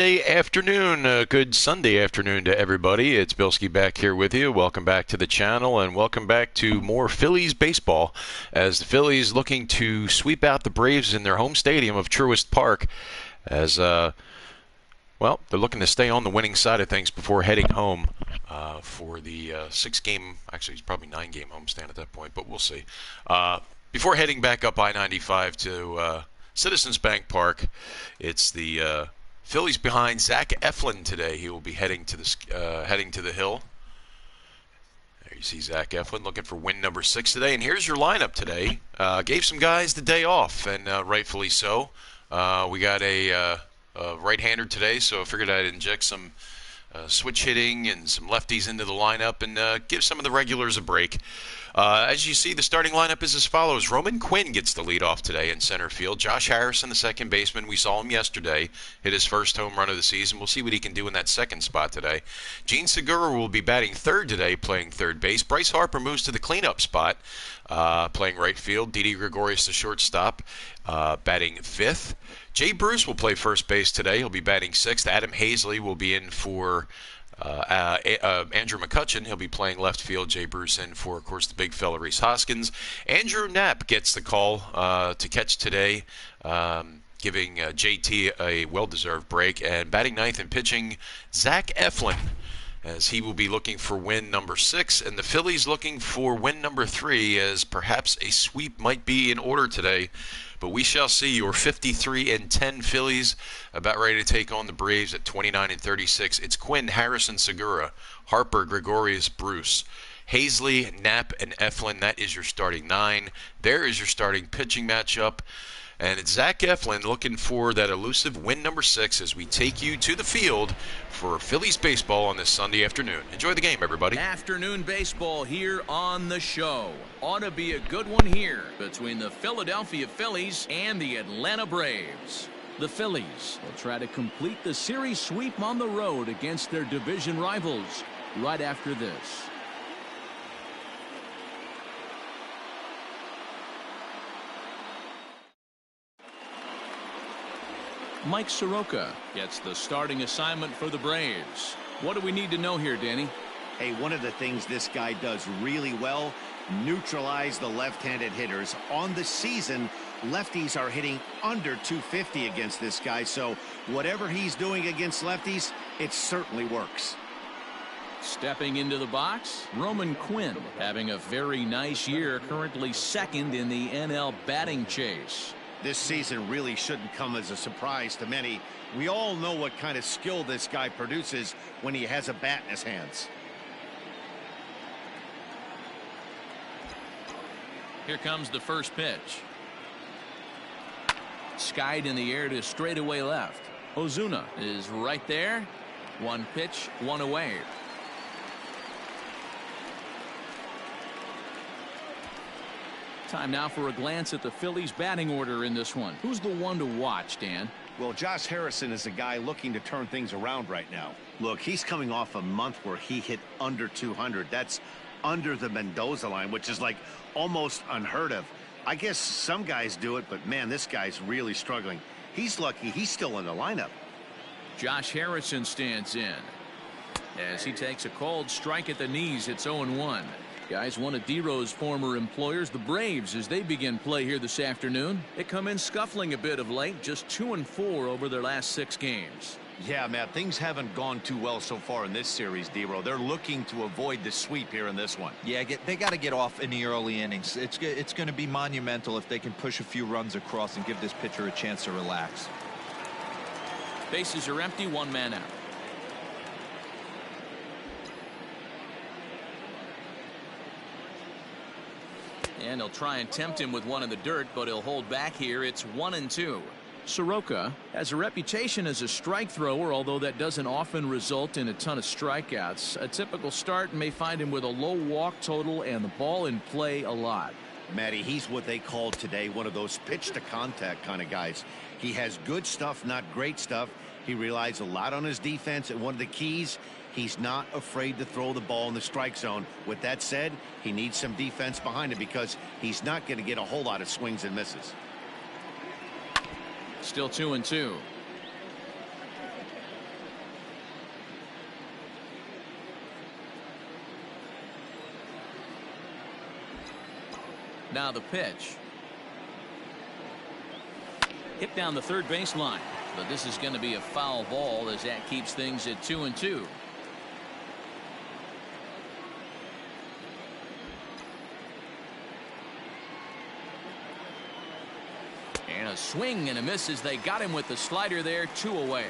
Afternoon, good Sunday afternoon to everybody. It's Bilskie back here with you. Welcome back to the channel and welcome back to more Phillies baseball as the Phillies looking to sweep out the Braves in their home stadium of Truist Park as, well, they're looking to stay on the winning side of things before heading home for the six-game, actually it's probably nine-game homestand at that point, but we'll see. Before heading back up I-95 to Citizens Bank Park, it's the Phillies behind Zach Eflin today. He will be heading to the hill. There you see Zach Eflin looking for win number 6 today. And here's your lineup today. Gave some guys the day off, and rightfully so. We got a right-hander today, so I figured I'd inject some switch hitting and some lefties into the lineup and give some of the regulars a break. As you see, the starting lineup is as follows. Roman Quinn gets the lead off today in center field. Josh Harrison, the second baseman, we saw him yesterday, hit his first home run of the season. We'll see what he can do in that second spot today. Gene Segura will be batting third today, playing third base. Bryce Harper moves to the cleanup spot, playing right field. Didi Gregorius, the shortstop, batting fifth. Jay Bruce will play first base today. He'll be batting sixth. Adam Hazley will be in for Andrew McCutchen. He'll be playing left field. Jay Bruce in for, of course, the big fella Rhys Hoskins. Andrew Knapp gets the call to catch today, giving JT a well-deserved break. And batting ninth and pitching, Zach Eflin, as he will be looking for win number 6, and the Phillies looking for win number 3, as perhaps a sweep might be in order today. But we shall see. Your 53-10 Phillies about ready to take on the Braves at 29-36. It's Quinn, Harrison, Segura, Harper, Gregorius, Bruce, Hazley, Knapp, and Eflin. That is your starting 9. There is your starting pitching matchup. And it's Zach Eflin looking for that elusive win number 6 as we take you to the field for Phillies baseball on this Sunday afternoon. Enjoy the game, everybody. Afternoon baseball here on the show. Ought to be a good one here between the Philadelphia Phillies and the Atlanta Braves. The Phillies will try to complete the series sweep on the road against their division rivals right after this. Mike Soroka gets the starting assignment for the Braves. What do we need to know here, Danny? Hey, one of the things this guy does really well, neutralize the left-handed hitters. On the season, lefties are hitting under 250 against this guy, so whatever he's doing against lefties, it certainly works. Stepping into the box, Roman Quinn having a very nice year, currently second in the NL batting chase. This season really shouldn't come as a surprise to many. We all know what kind of skill this guy produces when he has a bat in his hands. Here comes the first pitch. Skied in the air to straightaway left. Ozuna is right there. One pitch, one away. Time now for a glance at the Phillies batting order in this one. Who's the one to watch, Dan? Well, Josh Harrison is a guy looking to turn things around right now. Look, he's coming off a month where he hit under 200. That's under the Mendoza line, which is like almost unheard of. I guess some guys do it, but man, this guy's really struggling. He's lucky he's still in the lineup. Josh Harrison stands in as he takes a cold strike at the knees. It's 0-1. Guys, one of D-Rose former employers, the Braves, as they begin play here this afternoon. They come in scuffling a bit of late, just 2-4 over their last 6 games. Yeah, Matt, things haven't gone too well so far in this series, D-Ro. They're looking to avoid the sweep here in this one. Yeah, they got to get off in the early innings. It's going to be monumental if they can push a few runs across and give this pitcher a chance to relax. Bases are empty, one man out. And he'll try and tempt him with one in the dirt, but he'll hold back here. It's 1-2. Soroka has a reputation as a strike thrower, although that doesn't often result in a ton of strikeouts. A typical start may find him with a low walk total and the ball in play a lot. Matty, he's what they called today one of those pitch to contact kind of guys. He has good stuff, not great stuff. He relies a lot on his defense, and one of the keys, he's not afraid to throw the ball in the strike zone. With that said, he needs some defense behind him because he's not going to get a whole lot of swings and misses. Still 2-2. Now the pitch. Hit down the third baseline. But this is going to be a foul ball as that keeps things at 2-2. And a swing and a miss as they got him with the slider there, 2 away.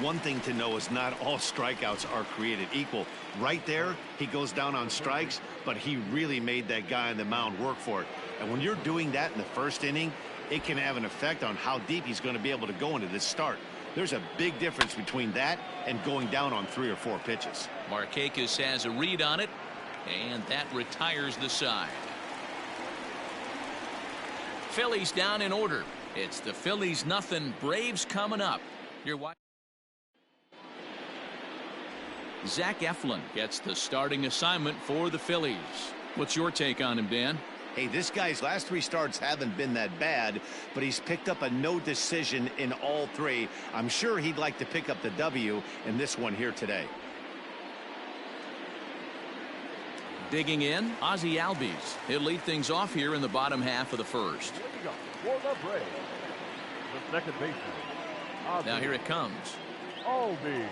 One thing to know is not all strikeouts are created equal. Right there, he goes down on strikes, but he really made that guy on the mound work for it. And when you're doing that in the first inning, it can have an effect on how deep he's going to be able to go into this start. There's a big difference between that and going down on 3 or 4 pitches. Markakis has a read on it, and that retires the side. Phillies down in order. It's the Phillies nothing, Braves coming up. You're watching. Zach Eflin gets the starting assignment for the Phillies. What's your take on him, Dan? Hey, this guy's last 3 starts haven't been that bad, but he's picked up a no decision in all 3. I'm sure he'd like to pick up the W in this one here today. Digging in, Ozzie Albies. He'll lead things off here in the bottom half of the first. Here we go. For the Braves, the second baseman. Now here it comes. Albies.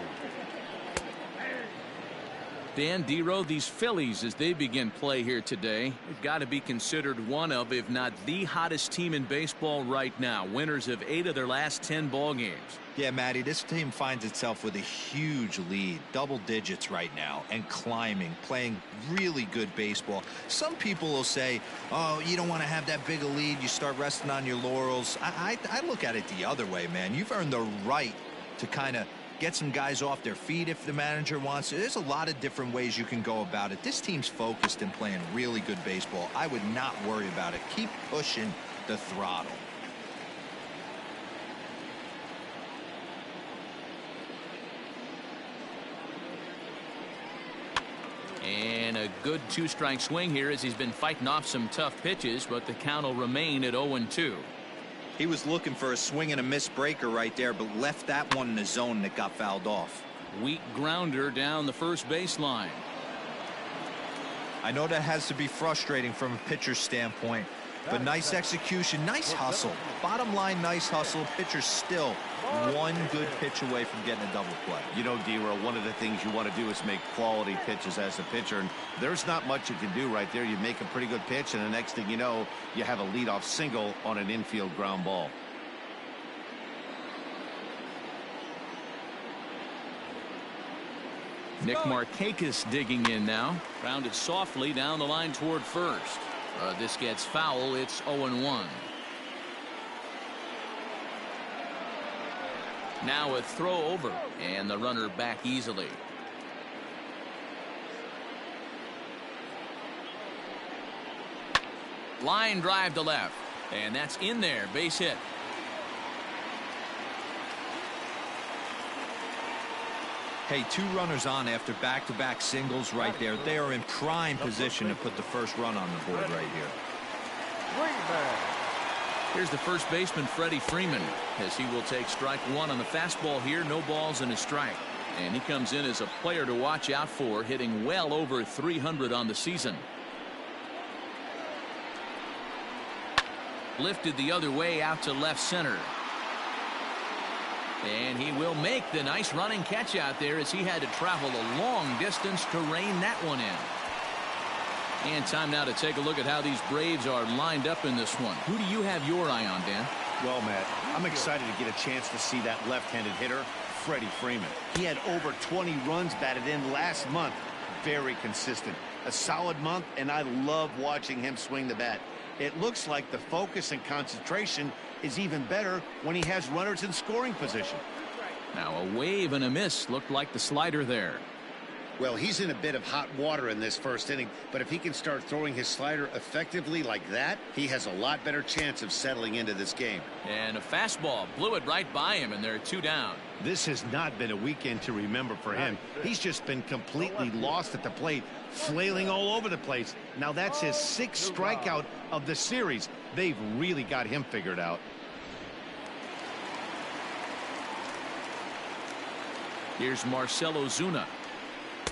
Dan Dero, these Phillies, as they begin play here today, have got to be considered one of, if not the hottest team in baseball right now. Winners of 8 of their last 10 ball games. Yeah, Matty, this team finds itself with a huge lead, double digits right now, and climbing, playing really good baseball. Some people will say, oh, you don't want to have that big a lead, you start resting on your laurels. I look at it the other way, man. You've earned the right to kind of get some guys off their feet if the manager wants to. There's a lot of different ways you can go about it. This team's focused and playing really good baseball. I would not worry about it. Keep pushing the throttle. And a good 2-strike swing here as he's been fighting off some tough pitches, but the count will remain at 0-2. He was looking for a swing and a miss breaker right there, but left that one in the zone that got fouled off. Weak grounder down the first baseline. I know that has to be frustrating from a pitcher's standpoint, but nice execution, nice hustle. Bottom line, nice hustle. Pitcher's still one good pitch away from getting a double play. You know, D-Row, one of the things you want to do is make quality pitches as a pitcher, and there's not much you can do right there. You make a pretty good pitch, and the next thing you know, you have a leadoff single on an infield ground ball. Nick Markakis digging in now. Grounded softly down the line toward first. This gets foul. It's 0-1. Now a throw over, and the runner back easily. Line drive to left, and that's in there. Base hit. Hey, 2 runners on after back-to-back singles right there. They are in prime position to put the first run on the board right here. Here's the first baseman, Freddie Freeman, as he will take strike 1 on the fastball here. No balls and a strike. And he comes in as a player to watch out for, hitting well over 300 on the season. Lifted the other way out to left center. And he will make the nice running catch out there as he had to travel a long distance to rein that one in. And time now to take a look at how these Braves are lined up in this one. Who do you have your eye on, Dan? Well, Matt, I'm excited to get a chance to see that left-handed hitter, Freddie Freeman. He had over 20 runs batted in last month. Very consistent. A solid month, and I love watching him swing the bat. It looks like the focus and concentration is even better when he has runners in scoring position. Now a wave and a miss. Looked like the slider there. Well, he's in a bit of hot water in this first inning, but if he can start throwing his slider effectively like that, he has a lot better chance of settling into this game. And a fastball blew it right by him, and they're 2 down. This has not been a weekend to remember for him. He's just been completely lost at the plate, flailing all over the place. Now that's his 6th strikeout of the series. They've really got him figured out. Here's Marcell Ozuna,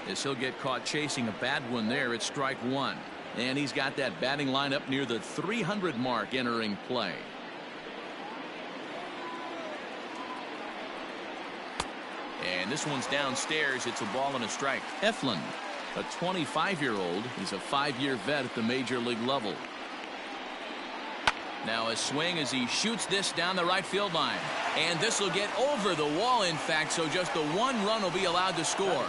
as he'll get caught chasing a bad one there at strike 1. And he's got that batting lineup near the 300 mark entering play. And this one's downstairs. It's a ball and a strike. Eflin, a 25-year-old. He's a 5-year vet at the major league level. Now a swing as he shoots this down the right field line. And this will get over the wall, in fact, so just the one run will be allowed to score.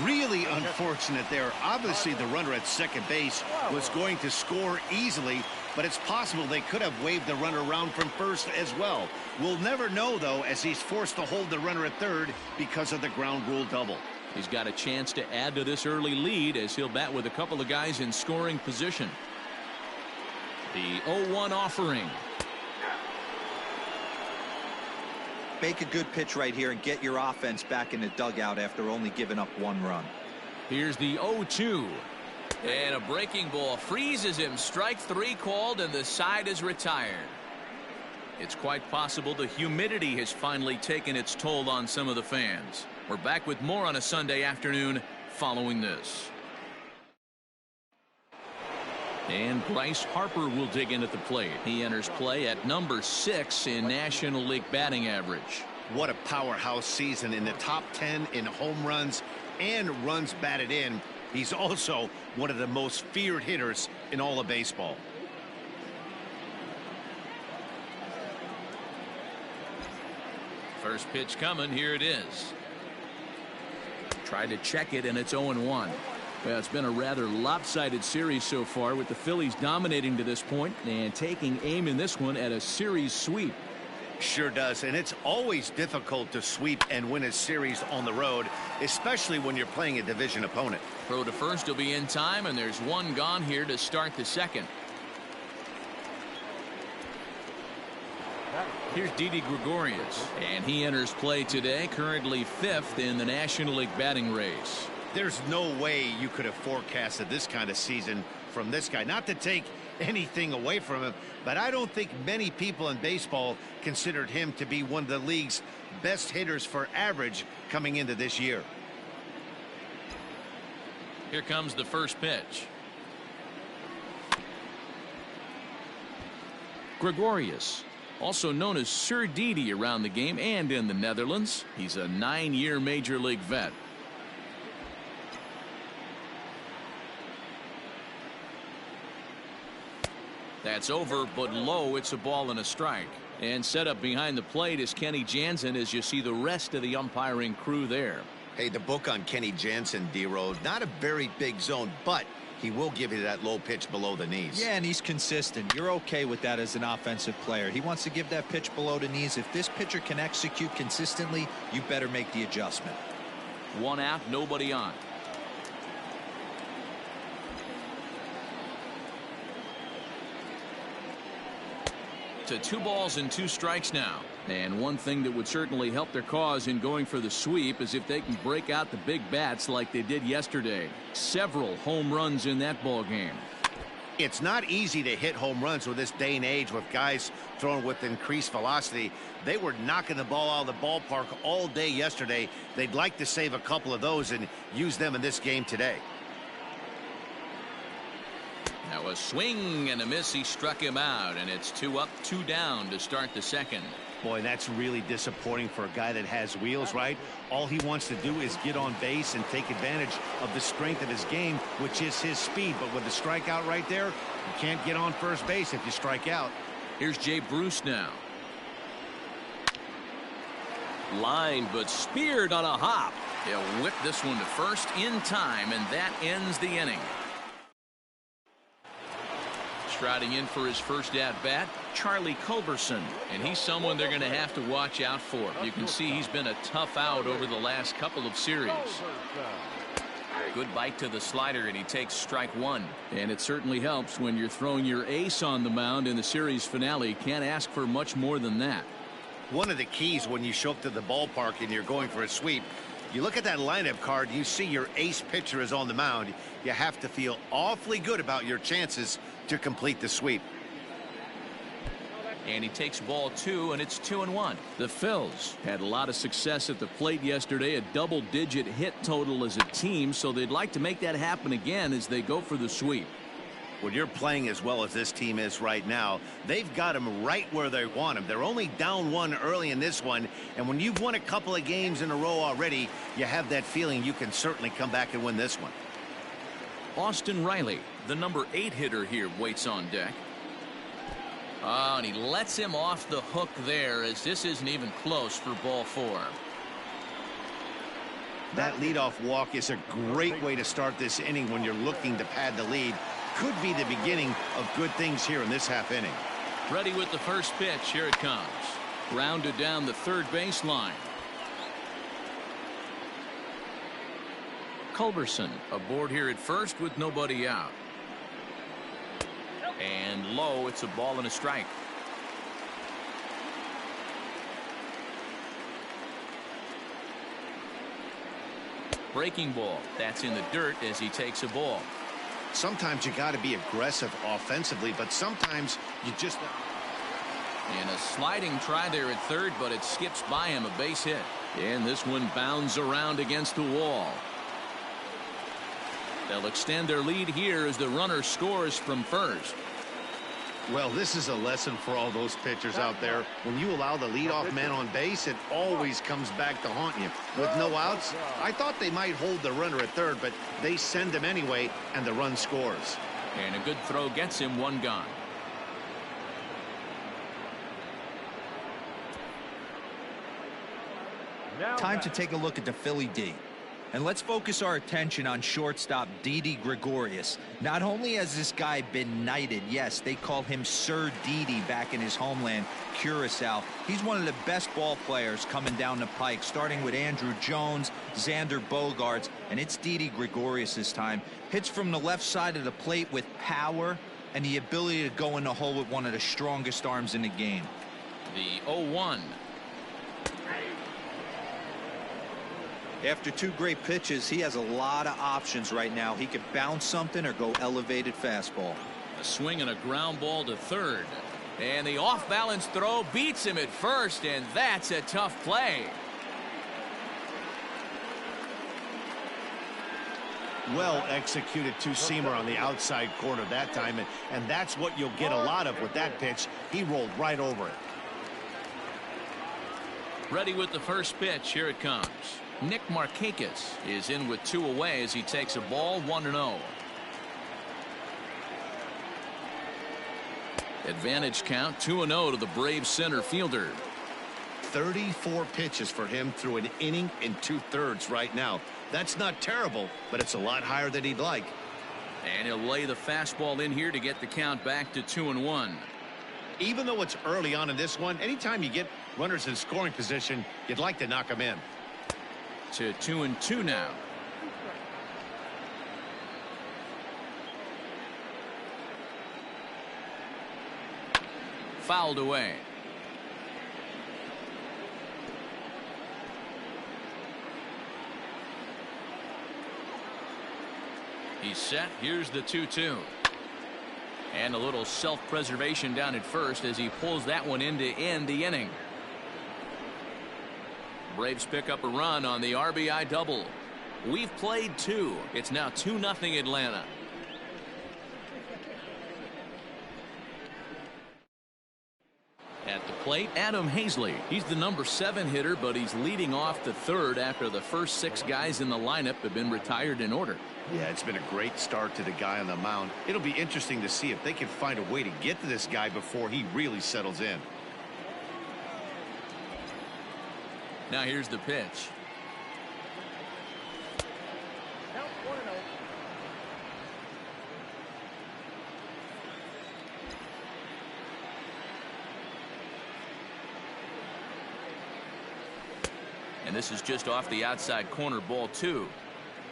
Really unfortunate there. Obviously, the runner at second base was going to score easily, but it's possible they could have waved the runner around from first as well. We'll never know, though, as he's forced to hold the runner at third because of the ground rule double. He's got a chance to add to this early lead as he'll bat with a couple of guys in scoring position. The 0-1 offering. Make a good pitch right here and get your offense back in the dugout after only giving up one run. Here's the 0-2. And a breaking ball freezes him. Strike 3 called, and the side is retired. It's quite possible the humidity has finally taken its toll on some of the fans. We're back with more on a Sunday afternoon following this. And Bryce Harper will dig in at the plate. He enters play at number 6 in National League batting average. What a powerhouse season, in the top 10 in home runs and runs batted in. He's also one of the most feared hitters in all of baseball. First pitch coming. Here it is. Tried to check it, and it's 0-1. Well, it's been a rather lopsided series so far, with the Phillies dominating to this point and taking aim in this one at a series sweep. Sure does, and it's always difficult to sweep and win a series on the road, especially when you're playing a division opponent. Throw to first will be in time, and there's one gone here to start the second. Here's Didi Gregorius, and he enters play today, currently 5th in the National League batting race. There's no way you could have forecasted this kind of season from this guy. Not to take anything away from him, but I don't think many people in baseball considered him to be one of the league's best hitters for average coming into this year. Here comes the first pitch. Gregorius, also known as Sir Didi around the game and in the Netherlands. He's a 9-year major league vet. That's over, but low. It's a ball and a strike. And set up behind the plate is Kenny Jansen, as you see the rest of the umpiring crew there. Hey, the book on Kenny Jansen, D-Row, not a very big zone, but he will give you that low pitch below the knees. Yeah, and he's consistent. You're okay with that as an offensive player. He wants to give that pitch below the knees. If this pitcher can execute consistently, you better make the adjustment. One out, nobody on. To 2 balls and 2 strikes now. And one thing that would certainly help their cause in going for the sweep is if they can break out the big bats like they did yesterday. Several home runs in that ball game. It's not easy to hit home runs with this day and age with guys throwing with increased velocity. They were knocking the ball out of the ballpark all day yesterday. They'd like to save a couple of those and use them in this game today. Now a swing and a miss. He struck him out, and it's 2 up, 2 down to start the second. Boy, that's really disappointing for a guy that has wheels, right? All he wants to do is get on base and take advantage of the strength of his game, which is his speed. But with the strikeout right there, you can't get on first base if you strike out. Here's Jay Bruce now. Line, but speared on a hop. They'll whip this one to first in time, and that ends the inning. Striding in for his first at-bat, Charlie Culberson, and he's someone they're going to have to watch out for. You can see he's been a tough out over the last couple of series. Good bite to the slider, and he takes strike 1. And it certainly helps when you're throwing your ace on the mound in the series finale. Can't ask for much more than that. One of the keys when you show up to the ballpark and you're going for a sweep, you look at that lineup card, you see your ace pitcher is on the mound. You have to feel awfully good about your chances to complete the sweep. And he takes ball 2, and it's 2-1. The Phils had a lot of success at the plate yesterday, a double-digit hit total as a team, so they'd like to make that happen again as they go for the sweep. When you're playing as well as this team is right now, they've got them right where they want them. They're only down one early in this one, and when you've won a couple of games in a row already, you have that feeling you can certainly come back and win this one. Austin Riley, the number 8 hitter here, waits on deck. Oh, and he lets him off the hook there, as this isn't even close for ball 4. That leadoff walk is a great way to start this inning when you're looking to pad the lead. Could be the beginning of good things here in this half inning. Ready with the first pitch. Here it comes. Grounded down the third base line. Culberson aboard here at first with nobody out. And low, it's a ball and a strike. Breaking ball. That's in the dirt as he takes a ball. Sometimes you got to be aggressive offensively, but sometimes you just. And a sliding try there at third, but it skips by him, a base hit. And this one bounds around against the wall. They'll extend their lead here as the runner scores from first. Well, this is a lesson for all those pitchers out there. When you allow the leadoff man on base, it always comes back to haunt you. With no outs, I thought they might hold the runner at third, but they send him anyway, and the run scores. And a good throw gets him one gone. Time to take a look at the Philly D. And let's focus our attention on shortstop Didi Gregorius. Not only has this guy been knighted, yes, they call him Sir Didi back in his homeland, Curacao. He's one of the best ball players coming down the pike, starting with Andrew Jones, Xander Bogaerts, and it's Didi Gregorius this time. Hits from the left side of the plate with power and the ability to go in the hole with one of the strongest arms in the game. The 0-1. After 2 great pitches, he has a lot of options right now. He could bounce something or go elevated fastball. A swing and a ground ball to third. And the off-balance throw beats him at first, and that's a tough play. Well executed two-seamer on the outside corner that time, and that's what you'll get a lot of with that pitch. He rolled right over it. Ready with the first pitch. Here it comes. Nick Markakis is in with 2 away as he takes a ball 1-0. Advantage count 2-0 to the Braves center fielder. 34 pitches for him through an inning and 2/3 right now. That's not terrible, but it's a lot higher than he'd like. And he'll lay the fastball in here to get the count back to 2-1. Even though it's early on in this one, anytime you get runners in scoring position, you'd like to knock them in. To 2-2 now. Fouled away. He's set. Here's the 2-2. And a little self-preservation down at first as he pulls that one in to end the inning. Braves pick up a run on the RBI double. We've played 2. It's now 2-0 Atlanta. At the plate, Adam Hazley. He's the number 7 hitter, but he's leading off the third after the first 6 guys in the lineup have been retired in order. Yeah, it's been a great start to the guy on the mound. It'll be interesting to see if they can find a way to get to this guy before he really settles in. Now here's the pitch. Count 1-0. And this is just off the outside corner, ball 2.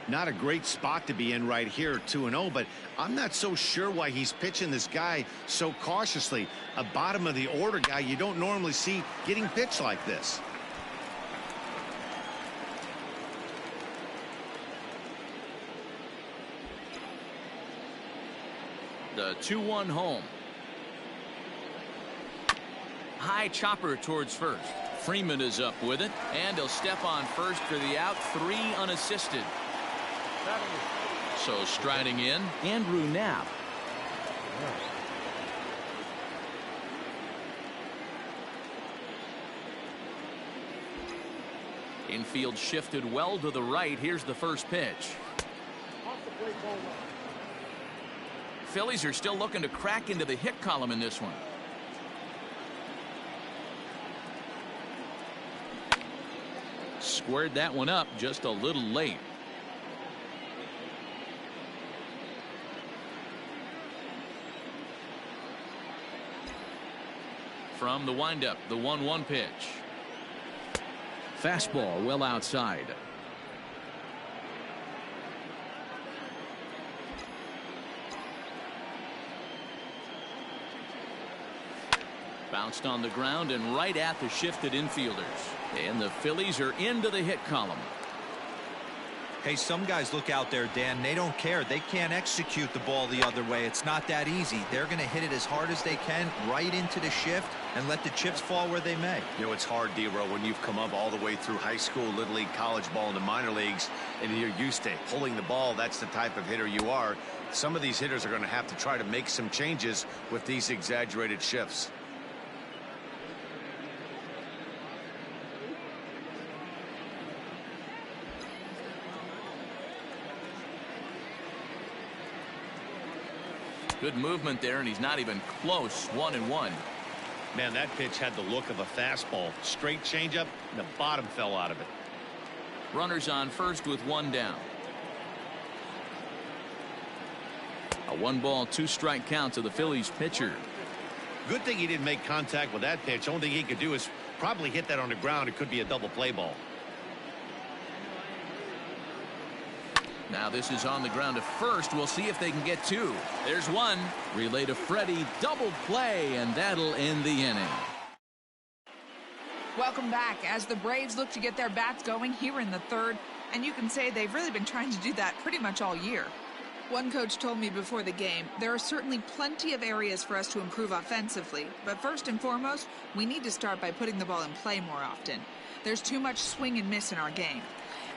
Not a great spot to be in right here, 2-0, but I'm not so sure why he's pitching this guy so cautiously. A bottom of the order guy you don't normally see getting pitched like this. The 2-1 home. High chopper towards first. Freeman is up with it, and he'll step on first for the out. 3 unassisted. So striding in, Andrew Knapp. Infield shifted well to the right. Here's the first pitch. Phillies are still looking to crack into the hit column in this one. Squared that one up just a little late. From the windup, the 1-1 pitch. Fastball well outside. Bounced on the ground and right at the shifted infielders. And the Phillies are into the hit column. Hey, some guys look out there, Dan, they don't care. They can't execute the ball the other way. It's not that easy. They're going to hit it as hard as they can right into the shift and let the chips fall where they may. You know, it's hard, D-Row, when you've come up all the way through high school, little league, college ball, and the minor leagues, and you're used to pulling the ball. That's the type of hitter you are. Some of these hitters are going to have to try to make some changes with these exaggerated shifts. Good movement there, and he's not even close. 1-1. Man, that pitch had the look of a fastball. Straight changeup, and the bottom fell out of it. Runners on first with one down. A 1-ball, 2-strike count to the Phillies pitcher. Good thing he didn't make contact with that pitch. Only thing he could do is probably hit that on the ground. It could be a double play ball. Now this is on the ground to first. We'll see if they can get two. There's one. Relay to Freddie. Double play, and that'll end the inning. Welcome back as the Braves look to get their bats going here in the third. And you can say they've really been trying to do that pretty much all year. One coach told me before the game, there are certainly plenty of areas for us to improve offensively. But first and foremost, we need to start by putting the ball in play more often. There's too much swing and miss in our game.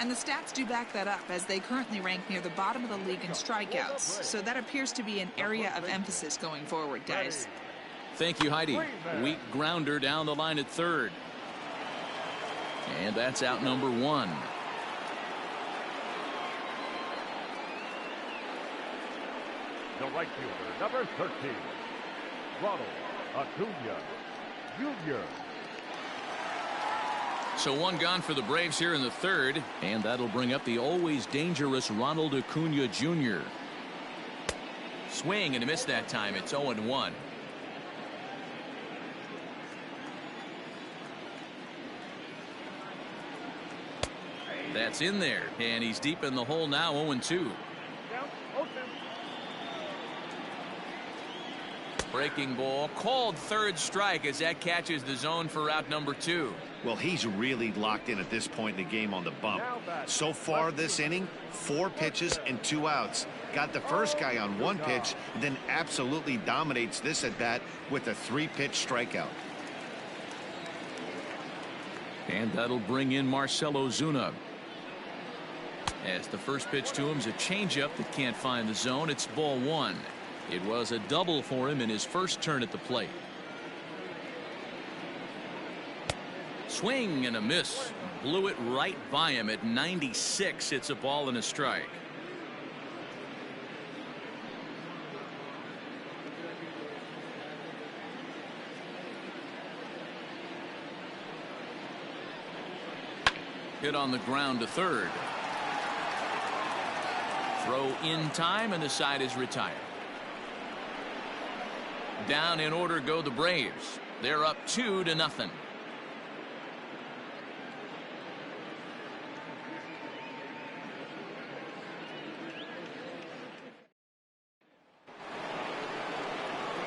And the stats do back that up, as they currently rank near the bottom of the league in strikeouts. So that appears to be an area of emphasis going forward, guys. Thank you, Heidi. Weak grounder down the line at third. And that's out number one. The right fielder, number 13, Ronald Acuna Jr. So one gone for the Braves here in the third, and that'll bring up the always dangerous Ronald Acuna Jr. Swing and a miss that time. It's 0-1. That's in there, and he's deep in the hole now. 0-2. Breaking ball called third strike as that catches the zone for out number two. Well, he's really locked in at this point in the game on the bump. So far this inning, 4 pitches and 2 outs. Got the first guy on 1 pitch, and then absolutely dominates this at bat with a 3-pitch strikeout. And that'll bring in Marcell Ozuna. As the first pitch to him is a changeup that can't find the zone. It's ball 1. It was a double for him in his first turn at the plate. Swing and a miss. Blew it right by him at 96. It's a ball and a strike. Hit on the ground to third. Throw in time, and the side is retired. Down in order go the Braves. They're up 2-0.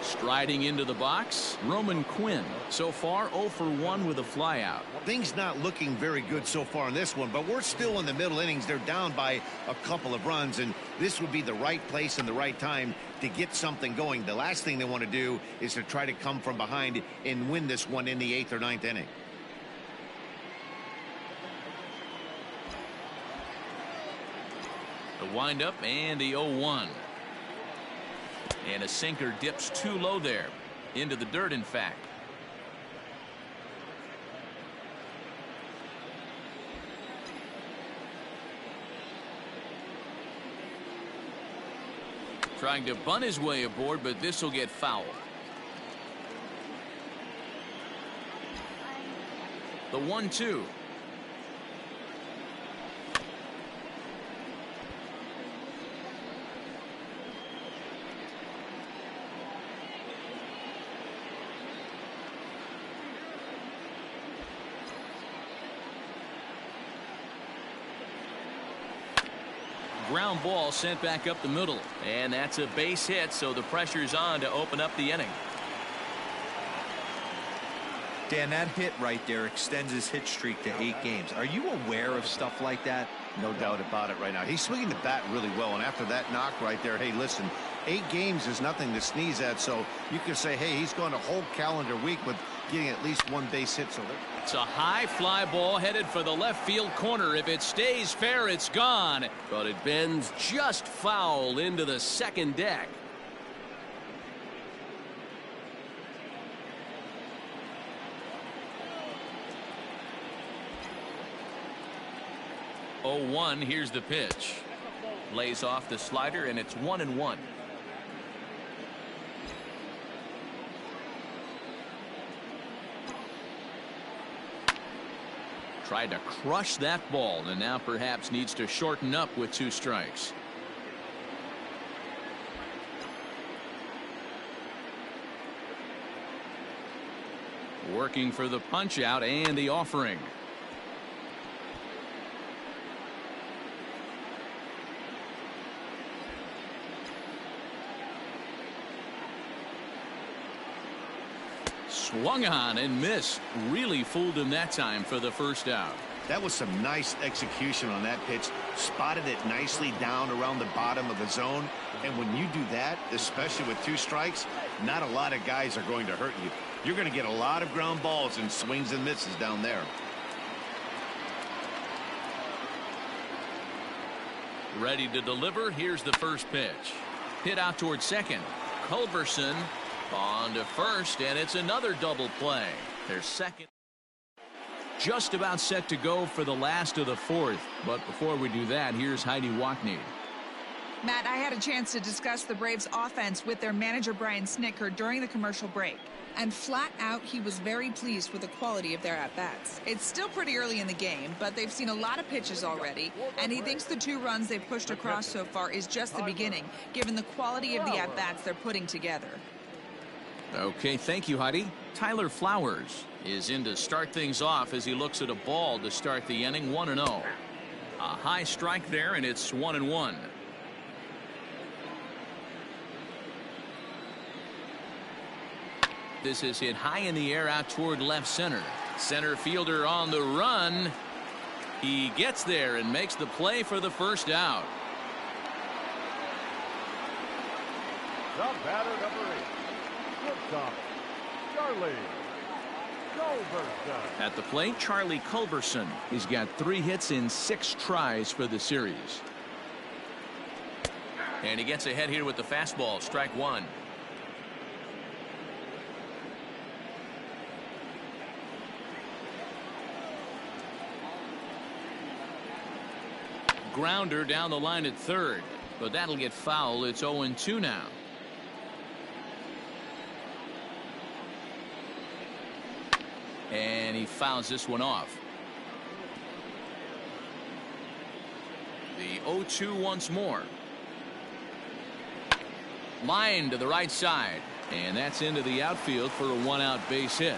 Striding into the box, Roman Quinn. So far 0 for 1 with a flyout. Things not looking very good so far in this one, but we're still in the middle innings. They're down by a couple of runs, and this would be the right place and the right time to get something going. The last thing they want to do is to try to come from behind and win this one in the 8th or 9th inning. The windup and the 0-1. And a sinker dips too low there. Into the dirt, in fact. Trying to bunt his way aboard, but this will get fouled. The 1-2. Ground ball sent back up the middle, and that's a base hit, so the pressure's on to open up the inning. Dan, that hit right there extends his hit streak to 8 games. Are you aware of stuff like that? No doubt about it right now. He's swinging the bat really well, and after that knock right there, hey, listen, 8 games is nothing to sneeze at, so you can say, hey, he's gone a whole calendar week with getting at least 1 base hit. So it's a high fly ball headed for the left field corner. If it stays fair, it's gone, but it bends just foul into the second deck. Oh, 1. Here's the pitch. Lays off the slider, and it's 1-1. Tried to crush that ball, and now perhaps needs to shorten up with 2 strikes. Working for the punch out and the offering. Swung on and missed. Really fooled him that time for the first out. that was some nice execution on that pitch. Spotted it nicely down around the bottom of the zone. And when you do that, especially with 2 strikes, not a lot of guys are going to hurt you. You're going to get a lot of ground balls and swings and misses down there. Ready to deliver. Here's the first pitch. Hit out towards second. Culberson on to first, and it's another double play. Their second. Just about set to go for the last of the 4th. But before we do that, here's Heidi Wackney. Matt, I had a chance to discuss the Braves offense with their manager Brian Snitker during the commercial break. And flat out, he was very pleased with the quality of their at-bats. It's still pretty early in the game, but they've seen a lot of pitches already, and he thinks the 2 runs they've pushed across so far is just the beginning, given the quality of the at-bats they're putting together. Okay, thank you, Heidi. Tyler Flowers is in to start things off as he looks at a ball to start the inning. 1-0. A high strike there, and it's 1-1. This is hit high in the air out toward left center. Center fielder on the run. He gets there and makes the play for the first out. The batter, number 8, shortstop, Charlie Culberson. At the plate, Charlie Culberson. He's got 3 hits in 6 tries for the series. And he gets ahead here with the fastball. Strike 1. Grounder down the line at third, but that'll get foul. It's 0-2 now. And he fouls this one off. The 0-2 once more. Line to the right side, and that's into the outfield for a 1-out base hit.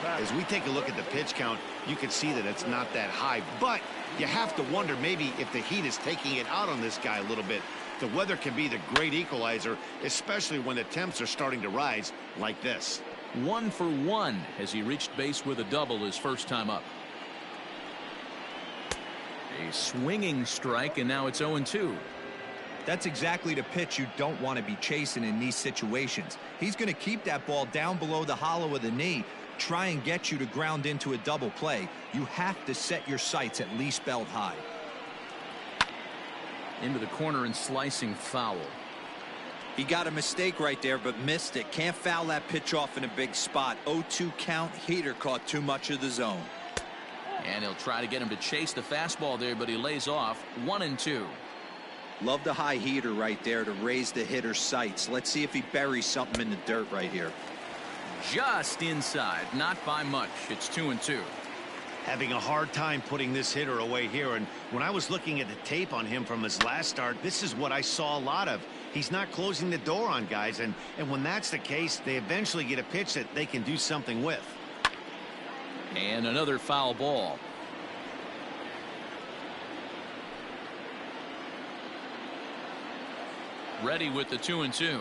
As we take a look at the pitch count, you can see that it's not that high, but you have to wonder maybe if the heat is taking it out on this guy a little bit. The weather can be the great equalizer, especially when the temps are starting to rise like this. 1 for 1 as he reached base with a double his first time up. A swinging strike, and now it's 0-2. That's exactly the pitch you don't want to be chasing in these situations. He's going to keep that ball down below the hollow of the knee, try and get you to ground into a double play. You have to set your sights at least belt high. Into the corner and slicing foul. He got a mistake right there, but missed it. Can't foul that pitch off in a big spot. 0-2 count. Heater caught too much of the zone. And he'll try to get him to chase the fastball there, but he lays off. 1-2. Love the high heater right there to raise the hitter's sights. Let's see if he buries something in the dirt right here. Just inside, not by much. It's 2-2. Having a hard time putting this hitter away here, and when I was looking at the tape on him from his last start, this is what I saw a lot of. He's not closing the door on guys, and when that's the case, they eventually get a pitch that they can do something with. And another foul ball. Ready with the 2-2.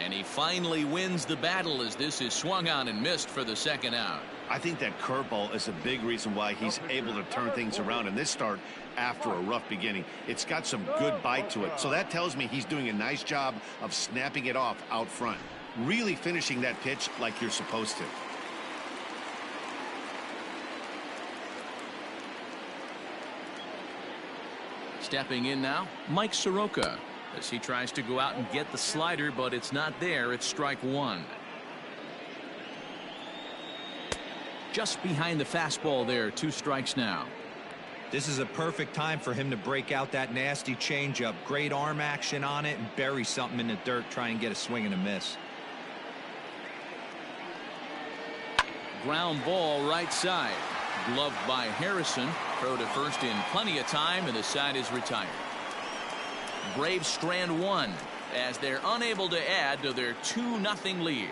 And he finally wins the battle as this is swung on and missed for the second out. I think that curveball is a big reason why he's able to turn things around in this start after a rough beginning. It's got some good bite to it, so that tells me he's doing a nice job of snapping it off out front, really finishing that pitch like you're supposed to. Stepping in now, Mike Soroka, as he tries to go out and get the slider, but it's not there. It's strike one. Just behind the fastball there. 2 strikes now. This is a perfect time for him to break out that nasty changeup. Great arm action on it and bury something in the dirt. Try and get a swing and a miss. Ground ball right side. Gloved by Harrison. Throw to first in plenty of time, and the side is retired. Braves strand one as they're unable to add to their 2-0 lead.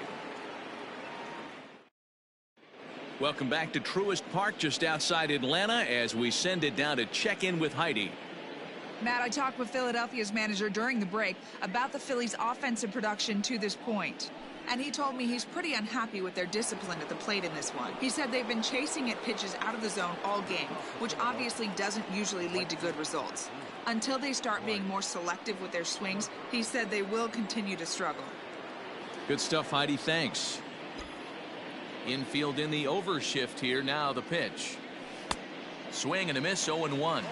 Welcome back to Truist Park just outside Atlanta as we send it down to check in with Heidi. Matt, I talked with Philadelphia's manager during the break about the Phillies' offensive production to this point. And he told me he's pretty unhappy with their discipline at the plate in this one. He said they've been chasing at pitches out of the zone all game, which obviously doesn't usually lead to good results. Until they start being more selective with their swings, he said they will continue to struggle. Good stuff, Heidi. Thanks. Infield in the overshift here. Now the pitch. Swing and a miss. 0-1.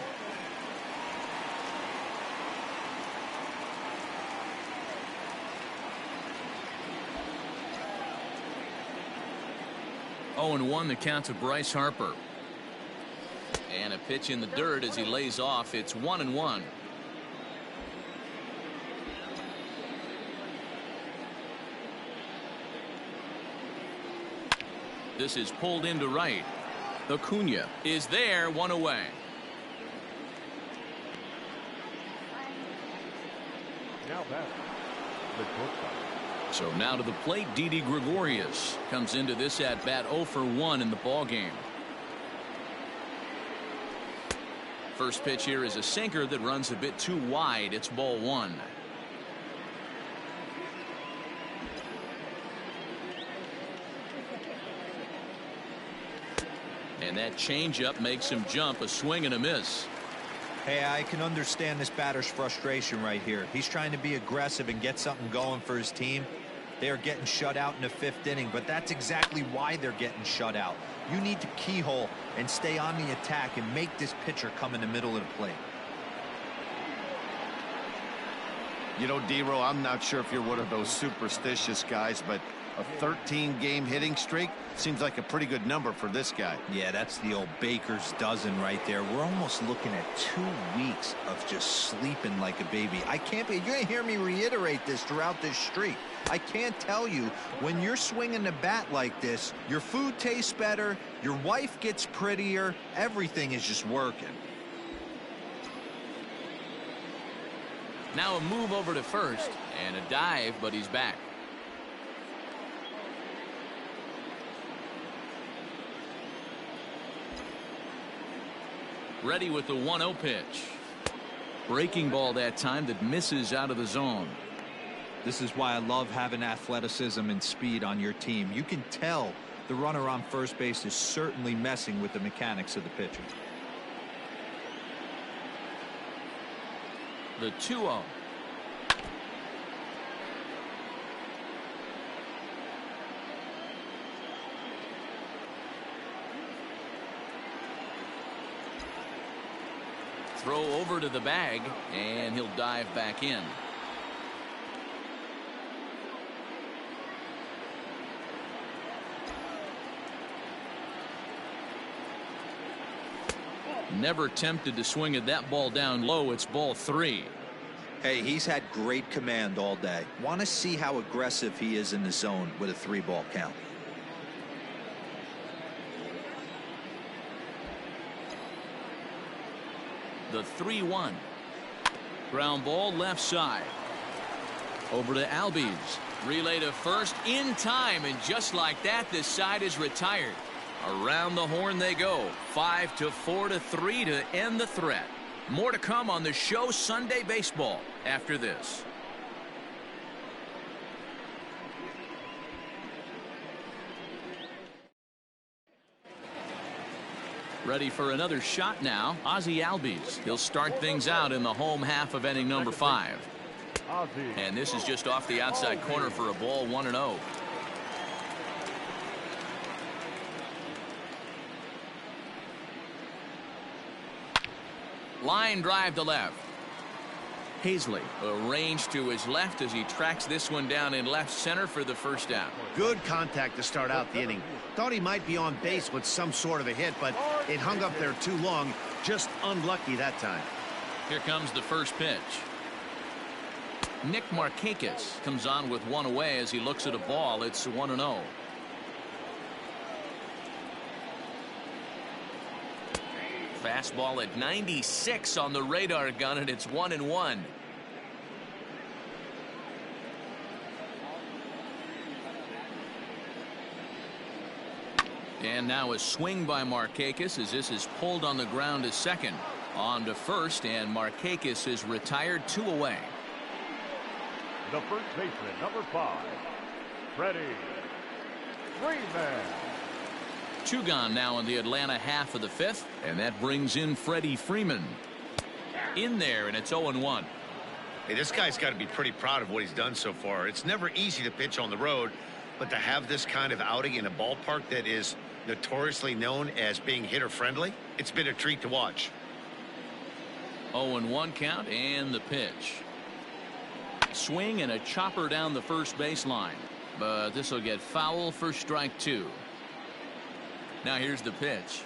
The count to Bryce Harper. And a pitch in the dirt as he lays off. It's 1-1. This is pulled into right. Acuna is there, 1 away. Now back, the shortstop. So now to the plate, Didi Gregorius comes into this at bat 0 for 1 in the ball game. First pitch here is a sinker that runs a bit too wide. It's ball 1. And that changeup makes him jump. A swing and a miss. Hey, I can understand this batter's frustration right here. He's trying to be aggressive and get something going for his team. They are getting shut out in the 5th inning, but that's exactly why they're getting shut out. You need to keyhole and stay on the attack and make this pitcher come in the middle of the plate. You know, D-Row, I'm not sure if you're one of those superstitious guys, but a 13-game hitting streak seems like a pretty good number for this guy. Yeah, that's the old baker's dozen right there. We're almost looking at 2 weeks of just sleeping like a baby. I can't be. You're going to hear me reiterate this throughout this streak. I can't tell you, when you're swinging the bat like this, your food tastes better, your wife gets prettier, everything is just working. Now a move over to first and a dive, but he's back. Ready with the 1-0 pitch. Breaking ball that time that misses out of the zone. This is why I love having athleticism and speed on your team. You can tell the runner on first base is certainly messing with the mechanics of the pitcher. The 2-0. throw over to the bag, and he'll dive back in. Never tempted to swing at that ball down low. It's ball 3. Hey, he's had great command all day. Want to see how aggressive he is in the zone with a 3-ball count. The 3-1. Ground ball left side. Over to Albies. Relay to first in time, and just like that, this side is retired. Around the horn they go. 5-4-3 to end the threat. More to come on the show Sunday Baseball after this. Ready for another shot now, Ozzie Albies. He'll start things out in the home half of inning number 5. And this is just off the outside corner for a ball, 1-0. Line drive to left. Hazley arranged to his left as he tracks this one down in left center for the first down. Good contact to start out the inning. Thought he might be on base with some sort of a hit, but it hung up there too long. Just unlucky that time. Here comes the first pitch. Nick Markakis comes on with one away as he looks at a ball. It's 1-0. Fastball at 96 on the radar gun, and it's 1-1. And now a swing by Markakis as this is pulled on the ground to second. On to first, and Markakis is retired, 2 away. The first baseman, number 5, Freddie Freeman. 2 gone now in the Atlanta half of the 5th, and that brings in Freddie Freeman. In there, and it's 0-1. Hey, this guy's got to be pretty proud of what he's done so far. It's never easy to pitch on the road, but to have this kind of outing in a ballpark that is notoriously known as being hitter-friendly, it's been a treat to watch. 0-1 count, and the pitch. Swing and a chopper down the first baseline, but this will get foul for strike 2. Now here's the pitch.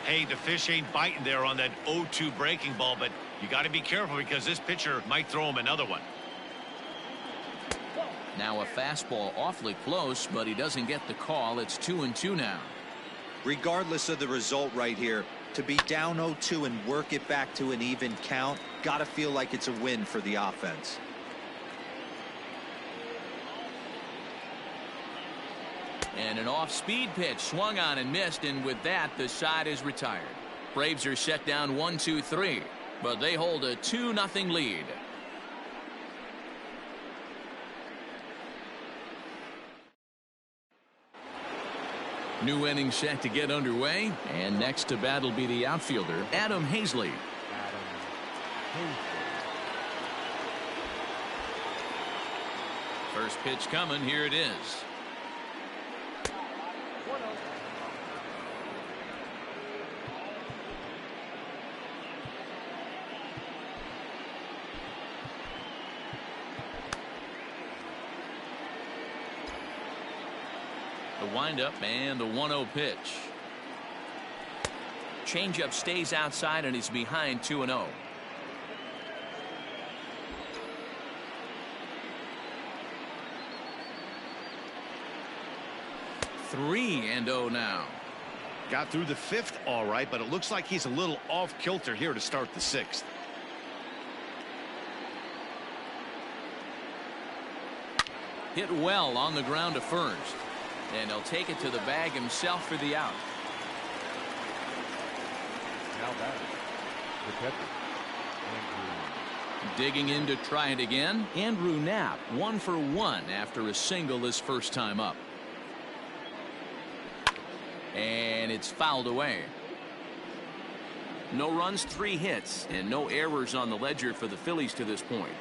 Hey, the fish ain't biting there on that 0-2 breaking ball, but you got to be careful because this pitcher might throw him another one. Now a fastball awfully close, but he doesn't get the call. It's 2-2 now. Regardless of the result right here, to be down 0-2 and work it back to an even count, got to feel like it's a win for the offense. And an off-speed pitch swung on and missed, and with that the side is retired. Braves are set down 1-2-3, but they hold a 2-0 lead. New inning set to get underway, and next to bat will be the outfielder Adam Hazley. First pitch coming. Here it is. The windup and the 1-0 pitch. Changeup stays outside and he's behind 2-0. 3-0 now. Got through the 5th all right, but it looks like he's a little off kilter here to start the 6th. Hit well on the ground to first, and he'll take it to the bag himself for the out. Now back, the catcher, Andrew. Digging in to try it again, Andrew Knapp, 1 for 1 after a single his first time up. And it's fouled away. No runs, 3 hits, and no errors on the ledger for the Phillies to this point.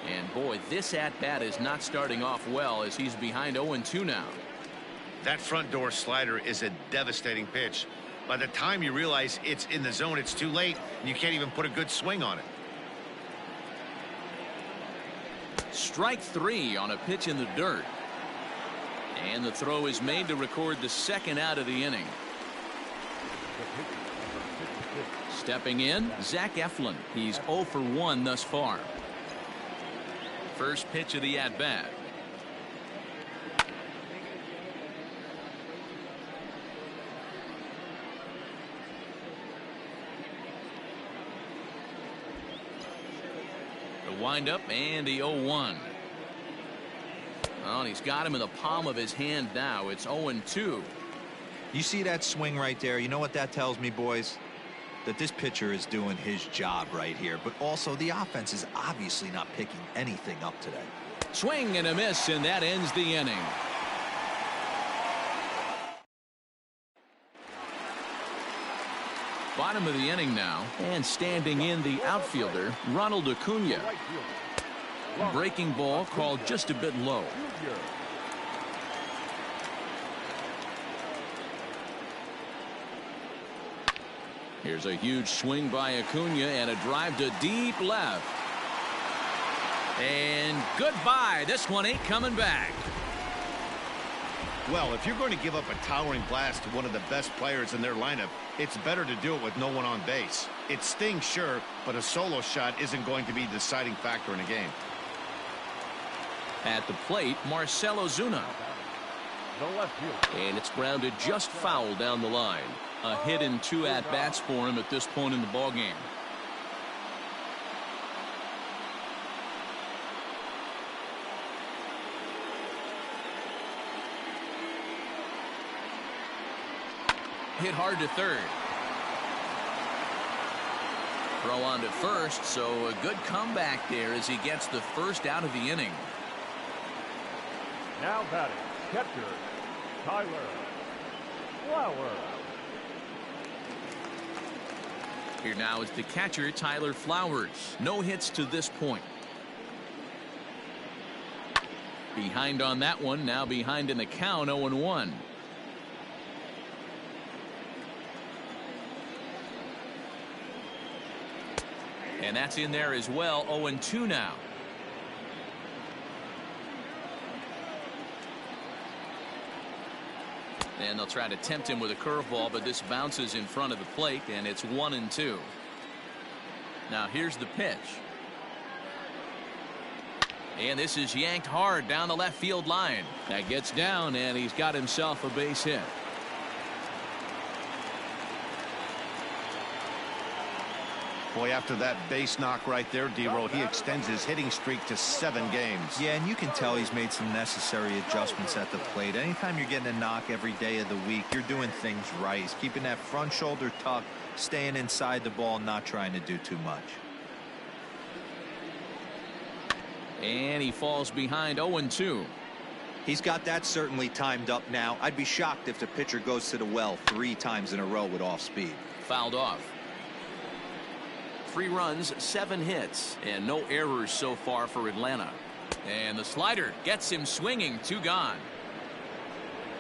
And boy, this at-bat is not starting off well as he's behind 0-2 now. That front door slider is a devastating pitch. By the time you realize it's in the zone, it's too late, and you can't even put a good swing on it. Strike 3 on a pitch in the dirt. And the throw is made to record the second out of the inning. Stepping in, Zach Eflin. He's 0 for 1 thus far. First pitch of the at-bat. The windup and the 0-1. Well, he's got him in the palm of his hand now. It's 0-2. You see that swing right there? You know what that tells me, boys? That this pitcher is doing his job right here. But also the offense is obviously not picking anything up today. Swing and a miss, and that ends the inning. Bottom of the inning now, and standing in the outfielder, Ronald Acuna. Breaking ball called just a bit low. Here's a huge swing by Acuna and a drive to deep left. And goodbye. This one ain't coming back. Well, if you're going to give up a towering blast to one of the best players in their lineup, it's better to do it with no one on base. It stings, sure, but a solo shot isn't going to be the deciding factor in a game. At the plate, Marcell Ozuna. And it's grounded just foul down the line. A hit in 2 at-bats for him at this point in the ballgame. Hit hard to third. Throw on to first, so a good comeback there as he gets the first out of the inning. Now batting, catcher, Tyler Flowers. Here now is the catcher, Tyler Flowers. No hits to this point. Behind on that one, now behind in the count, 0-1. And that's in there as well, 0-2 now. And they'll try to tempt him with a curveball, but this bounces in front of the plate, and it's 1-2. Now here's the pitch. And this is yanked hard down the left field line. That gets down, and he's got himself a base hit. Boy, after that base knock right there, D-Roll, he extends his hitting streak to 7 games. Yeah, and you can tell he's made some necessary adjustments at the plate. Anytime you're getting a knock every day of the week, you're doing things right. He's keeping that front shoulder tucked, staying inside the ball, not trying to do too much. And he falls behind, 0-2. He's got that certainly timed up now. I'd be shocked if the pitcher goes to the well 3 times in a row with off speed. Fouled off. 3 runs, 7 hits, and no errors so far for Atlanta. And the slider gets him swinging, 2 gone.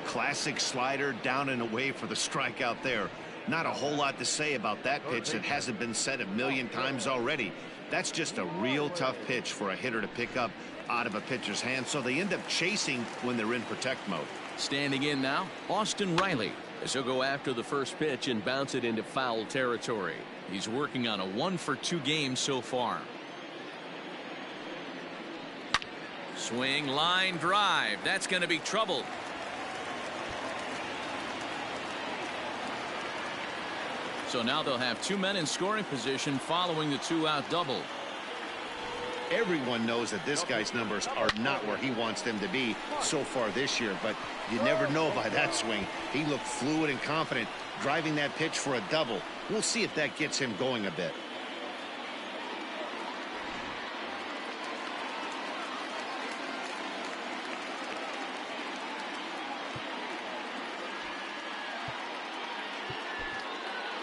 Classic slider, down and away for the strikeout there. Not a whole lot to say about that pitch that hasn't been said a million times already. That's just a real tough pitch for a hitter to pick up out of a pitcher's hand, so they end up chasing when they're in protect mode. Standing in now, Austin Riley, as he'll go after the first pitch and bounce it into foul territory. He's working on a 1-for-2 game so far. Swing, line drive. That's going to be trouble. So now they'll have 2 men in scoring position following the 2-out double. Everyone knows that this guy's numbers are not where he wants them to be so far this year, but you never know by that swing. He looked fluid and confident, driving that pitch for a double. We'll see if that gets him going a bit.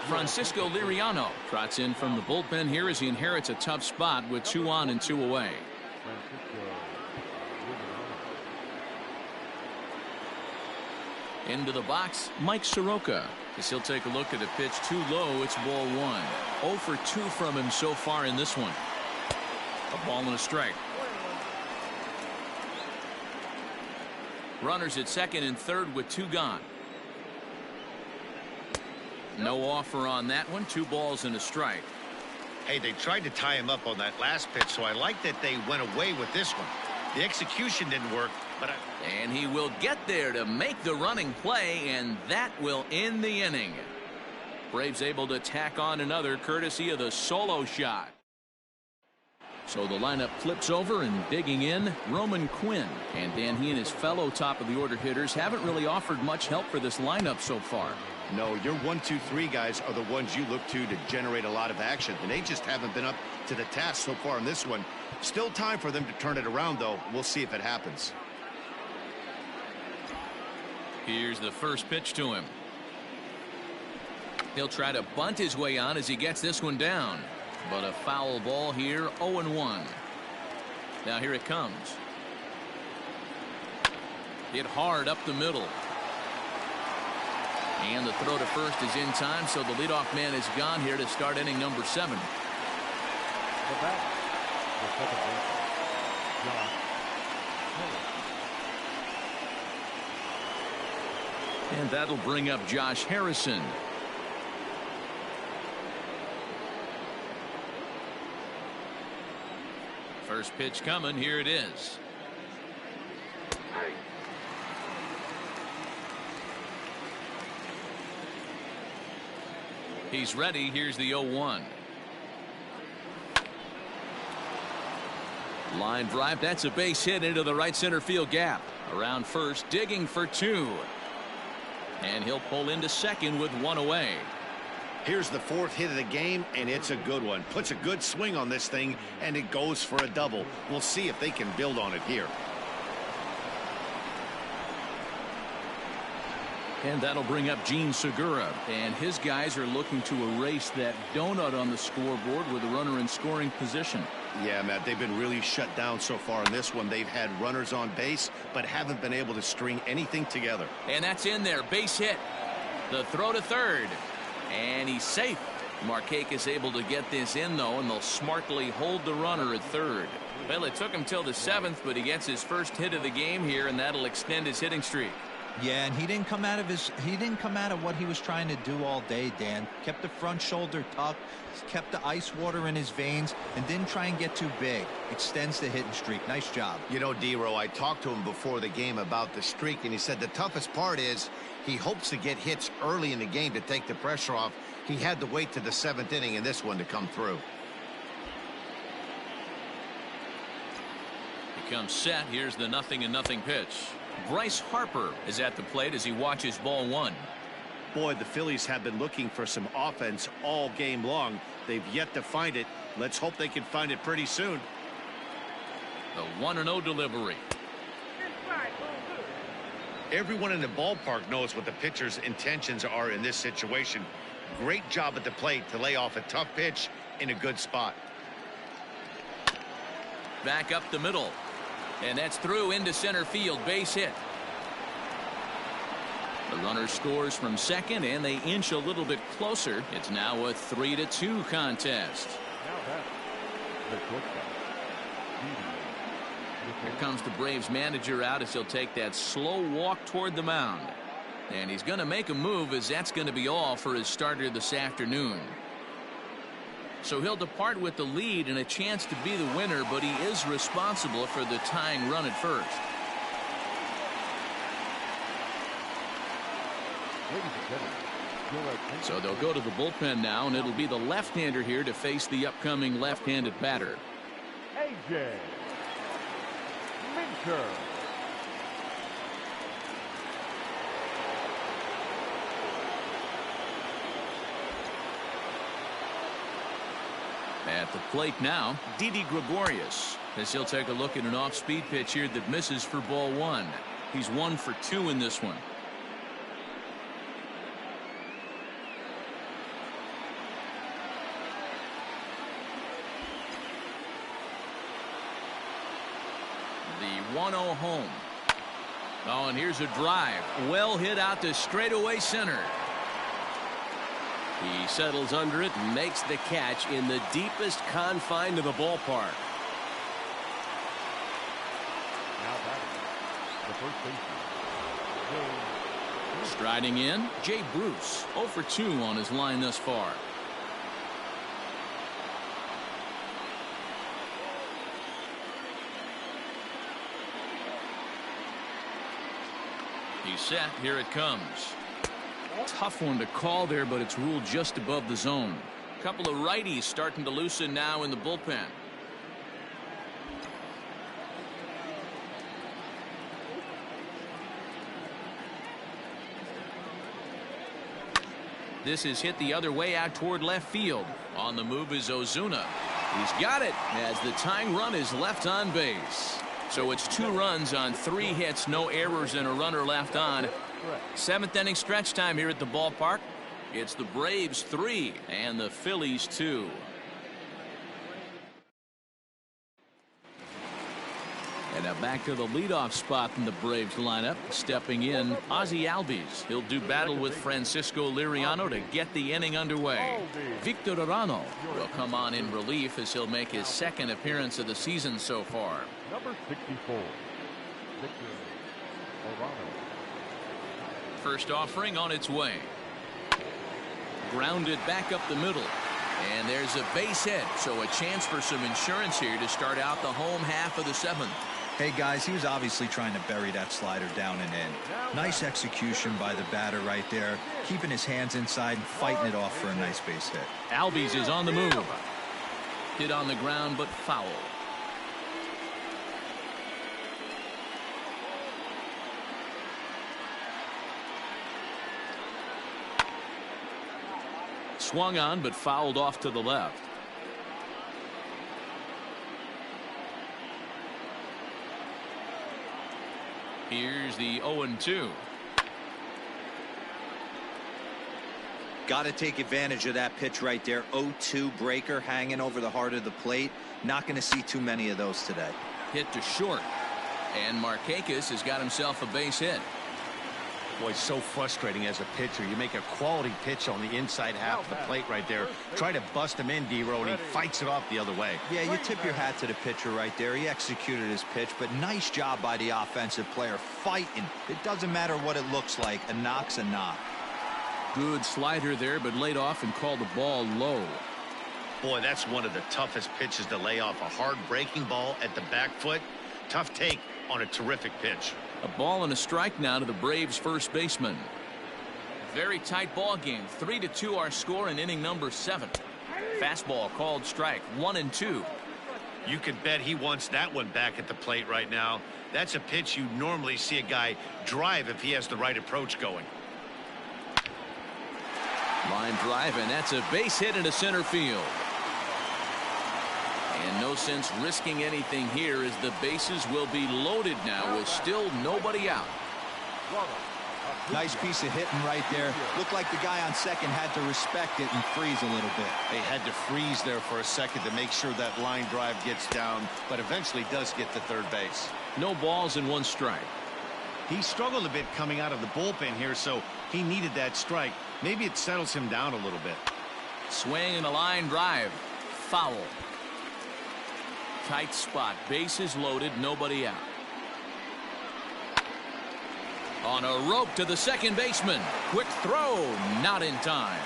Francisco Liriano trots in from the bullpen here as he inherits a tough spot with 2 on and 2 away. Into the box, Mike Soroka. As he'll take a look at a pitch too low, it's ball one. 0 for 2 from him so far in this one. A ball and a strike. Runners at second and third with 2 gone. No offer on that one. 2 balls and a strike. Hey, they tried to tie him up on that last pitch, so I like that they went away with this one. The execution didn't work, but and he will get there to make the running play, and that will end the inning. Braves able to tack on another courtesy of the solo shot. So the lineup flips over, and digging in, Roman Quinn. And Dan, he and his fellow top of the order hitters haven't really offered much help for this lineup so far. no, your 1, 2, 3 guys are the ones you look to generate a lot of action, and they just haven't been up to the task so far in this one. Still time for them to turn it around, though. We'll see if it happens. Here's the first pitch to him. He'll try to bunt his way on as he gets this one down. But a foul ball here, 0-1. Now here it comes. Hit hard up the middle. And the throw to first is in time, so the leadoff man is gone here to start inning number 7. The back, the second baseman, Josh Harrison. And that'll bring up Josh Harrison. First pitch coming. Here it is. He's ready. Here's the 0-1. Line drive. That's a base hit into the right center field gap. Around first, digging for 2. And he'll pull into second with 1 away. Here's the 4th hit of the game, and it's a good one. Puts a good swing on this thing, and it goes for a double. We'll see if they can build on it here. And that'll bring up Gene Segura. And his guys are looking to erase that donut on the scoreboard with a runner in scoring position. Yeah, Matt, they've been really shut down so far in this one. They've had runners on base, but haven't been able to string anything together. And that's in there. Base hit. The throw to third. And he's safe. Markakis is able to get this in, though, and they'll smartly hold the runner at third. Well, it took him till the 7th, but he gets his first hit of the game here, and that'll extend his hitting streak. Yeah, and he didn't come out of what he was trying to do all day, Dan. Kept the front shoulder tucked, kept the ice water in his veins, and didn't try and get too big. Extends the hitting streak. Nice job. You know, D-Row, I talked to him before the game about the streak, and he said the toughest part is he hopes to get hits early in the game to take the pressure off. He had to wait to the 7th inning in this one to come through. He comes set. Here's the 0-0 pitch. Bryce Harper is at the plate as he watches ball 1. Boy, the Phillies have been looking for some offense all game long. They've yet to find it. Let's hope they can find it pretty soon. The 1-0 delivery. Everyone in the ballpark knows what the pitcher's intentions are in this situation. Great job at the plate to lay off a tough pitch in a good spot. Back up the middle. And that's through into center field. Base hit. The runner scores from second, and they inch a little bit closer. It's now a 3-2 contest. Now that's the shortstop. Here comes the Braves manager out as he'll take that slow walk toward the mound. And he's going to make a move, as that's going to be all for his starter this afternoon. So he'll depart with the lead and a chance to be the winner, but he is responsible for the tying run at first. So they'll go to the bullpen now, and it'll be the left-hander here to face the upcoming left-handed batter. A.J. Minter. At the plate now, Didi Gregorius, as he'll take a look at an off-speed pitch here that misses for ball 1. He's 1 for 2 in this one. The 1-0 home. Oh, and here's a drive. Well hit out to straightaway center. He settles under it and makes the catch in the deepest confine of the ballpark. Now batting, the first baseman. Striding in, Jay Bruce, 0 for 2 on his line thus far. He's set. Here it comes. Tough one to call there, but it's ruled just above the zone. A couple of righties starting to loosen now in the bullpen. This is hit the other way out toward left field. On the move is Ozuna. He's got it as the tying run is left on base. So it's 2 runs on 3 hits, no errors, and a runner left on. 7th inning stretch time here at the ballpark. It's the Braves 3 and the Phillies 2. And now back to the leadoff spot in the Braves lineup. Stepping in, Ozzie Albies. He'll do battle with Francisco Liriano to get the inning underway. Victor Arano will come on in relief as he'll make his 2nd appearance of the season so far. Number 64, Victor Orano. First offering on its way. Grounded back up the middle. And there's a base hit, so a chance for some insurance here to start out the home half of the 7th. Hey guys, he was obviously trying to bury that slider down and in. Nice execution by the batter right there, keeping his hands inside and fighting it off for a nice base hit. Albies is on the move. Hit on the ground, but foul. Swung on, but fouled off to the left. Here's the 0-2. Got to take advantage of that pitch right there. 0-2 breaker hanging over the heart of the plate. Not going to see too many of those today. Hit to short. And Markakis has got himself a base hit. Boy, so frustrating as a pitcher. You make a quality pitch on the inside half of the plate right there. Try to bust him in, D-Row, and he fights it off the other way. Yeah, you tip your hat to the pitcher right there. He executed his pitch, but nice job by the offensive player fighting. It doesn't matter what it looks like. A knock's a knock. Good slider there, but laid off and called the ball low. Boy, that's one of the toughest pitches to lay off. A hard breaking ball at the back foot. Tough take on a terrific pitch. A ball and a strike now to the Braves first baseman. Very tight ball game. 3-2 our score in inning number 7. Fastball called strike. 1-2. You can bet he wants that one back at the plate right now. That's a pitch you normally see a guy drive if he has the right approach going. Line drive, and that's a base hit into center field. And no sense risking anything here as the bases will be loaded now with still nobody out. Nice piece of hitting right there. Looked like the guy on second had to respect it and freeze a little bit. They had to freeze there for a second to make sure that line drive gets down, but eventually does get to third base. No balls and 1 strike. He struggled a bit coming out of the bullpen here, so he needed that strike. Maybe it settles him down a little bit. Swing and a line drive. Foul. Tight spot. Bases loaded. Nobody out. On a rope to the second baseman. Quick throw. Not in time.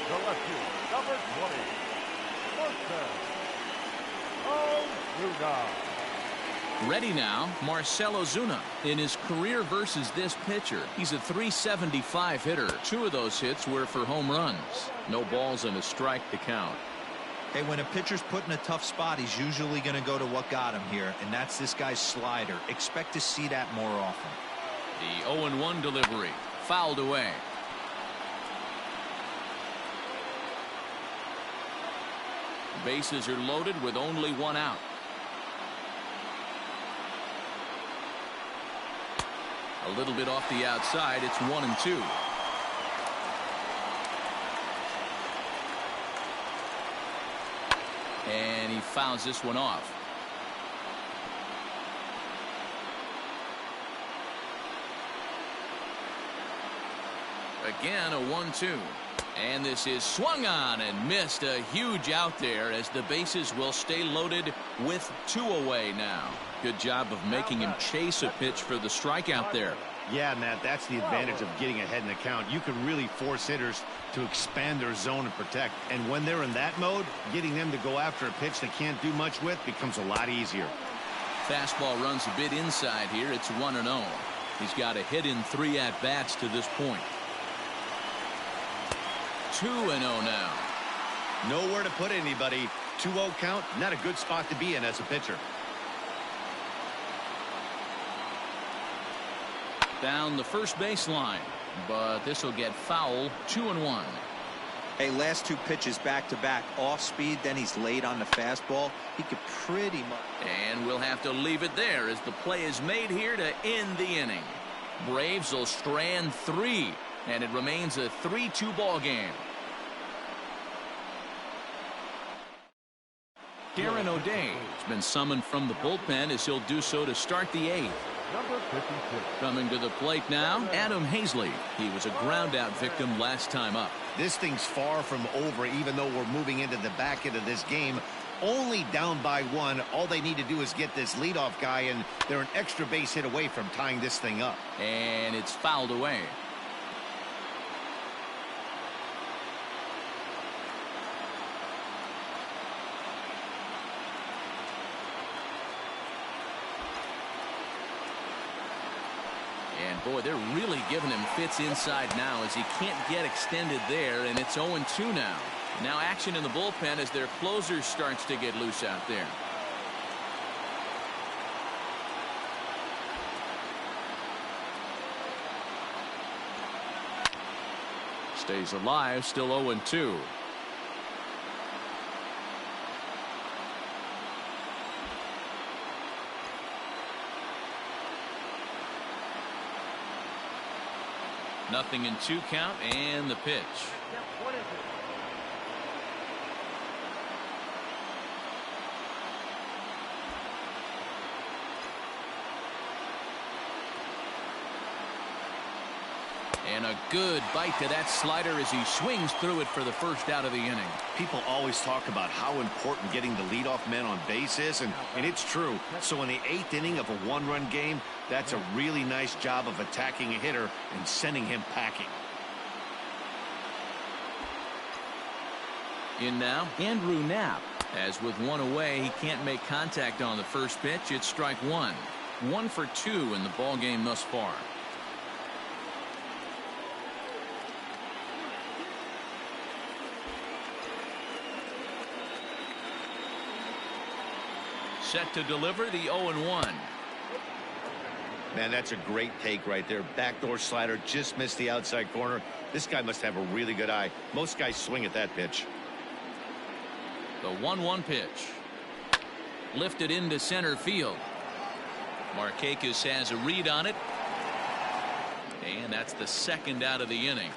The left field, number 20, Ozuna. Ready now, Marcell Ozuna. In his career versus this pitcher, he's a .375 hitter. 2 of those hits were for home runs. No balls and a strike to count. Hey, when a pitcher's put in a tough spot, he's usually going to go to what got him here, and that's this guy's slider. Expect to see that more often. The 0-1 delivery. Fouled away. Bases are loaded with only 1 out. A little bit off the outside. It's 1-2. And he fouls this one off. Again, a 1-2. And this is swung on and missed. A huge out there as the bases will stay loaded with 2 away now. Good job of making him chase a pitch for the strikeout there. Yeah, Matt, that's the advantage of getting ahead in the count. You can really force hitters to expand their zone and protect. And when they're in that mode, getting them to go after a pitch they can't do much with becomes a lot easier. Fastball runs a bit inside here. It's 1-0. He's got a hit in 3 at-bats to this point. 2-0 now. Nowhere to put anybody. 2-0 count, not a good spot to be in as a pitcher. Down the first base line, but this will get foul. 2-1. Hey, last 2 pitches back-to-back off speed, then he's late on the fastball. He could pretty much. And we'll have to leave it there as the play is made here to end the inning. Braves will strand 3, and it remains a 3-2 ball game. Darren O'Day has been summoned from the bullpen as he'll do so to start the 8th. Number 56. Coming to the plate now, Adam Hazley. He was a ground-out victim last time up. This thing's far from over, even though we're moving into the back end of this game. Only down by 1. All they need to do is get this leadoff guy, and they're an extra base hit away from tying this thing up. And it's fouled away. And boy, they're really giving him fits inside now as he can't get extended there, and it's 0-2 now. Now action in the bullpen as their closer starts to get loose out there. Stays alive, still 0-2. Nothing in 2 count, and the pitch. And a good bite to that slider as he swings through it for the first out of the inning. People always talk about how important getting the leadoff man on base is, and it's true. So in the 8th inning of a 1-run game, that's a really nice job of attacking a hitter and sending him packing. In now, Andrew Knapp. As with 1 away, he can't make contact on the first pitch. It's strike 1. 1 for 2 in the ball game thus far. Set to deliver the 0-1. Man, that's a great take right there. Backdoor slider, just missed the outside corner. This guy must have a really good eye. Most guys swing at that pitch. The 1-1 pitch. Lifted into center field. Markakis has a read on it. And that's the second out of the inning.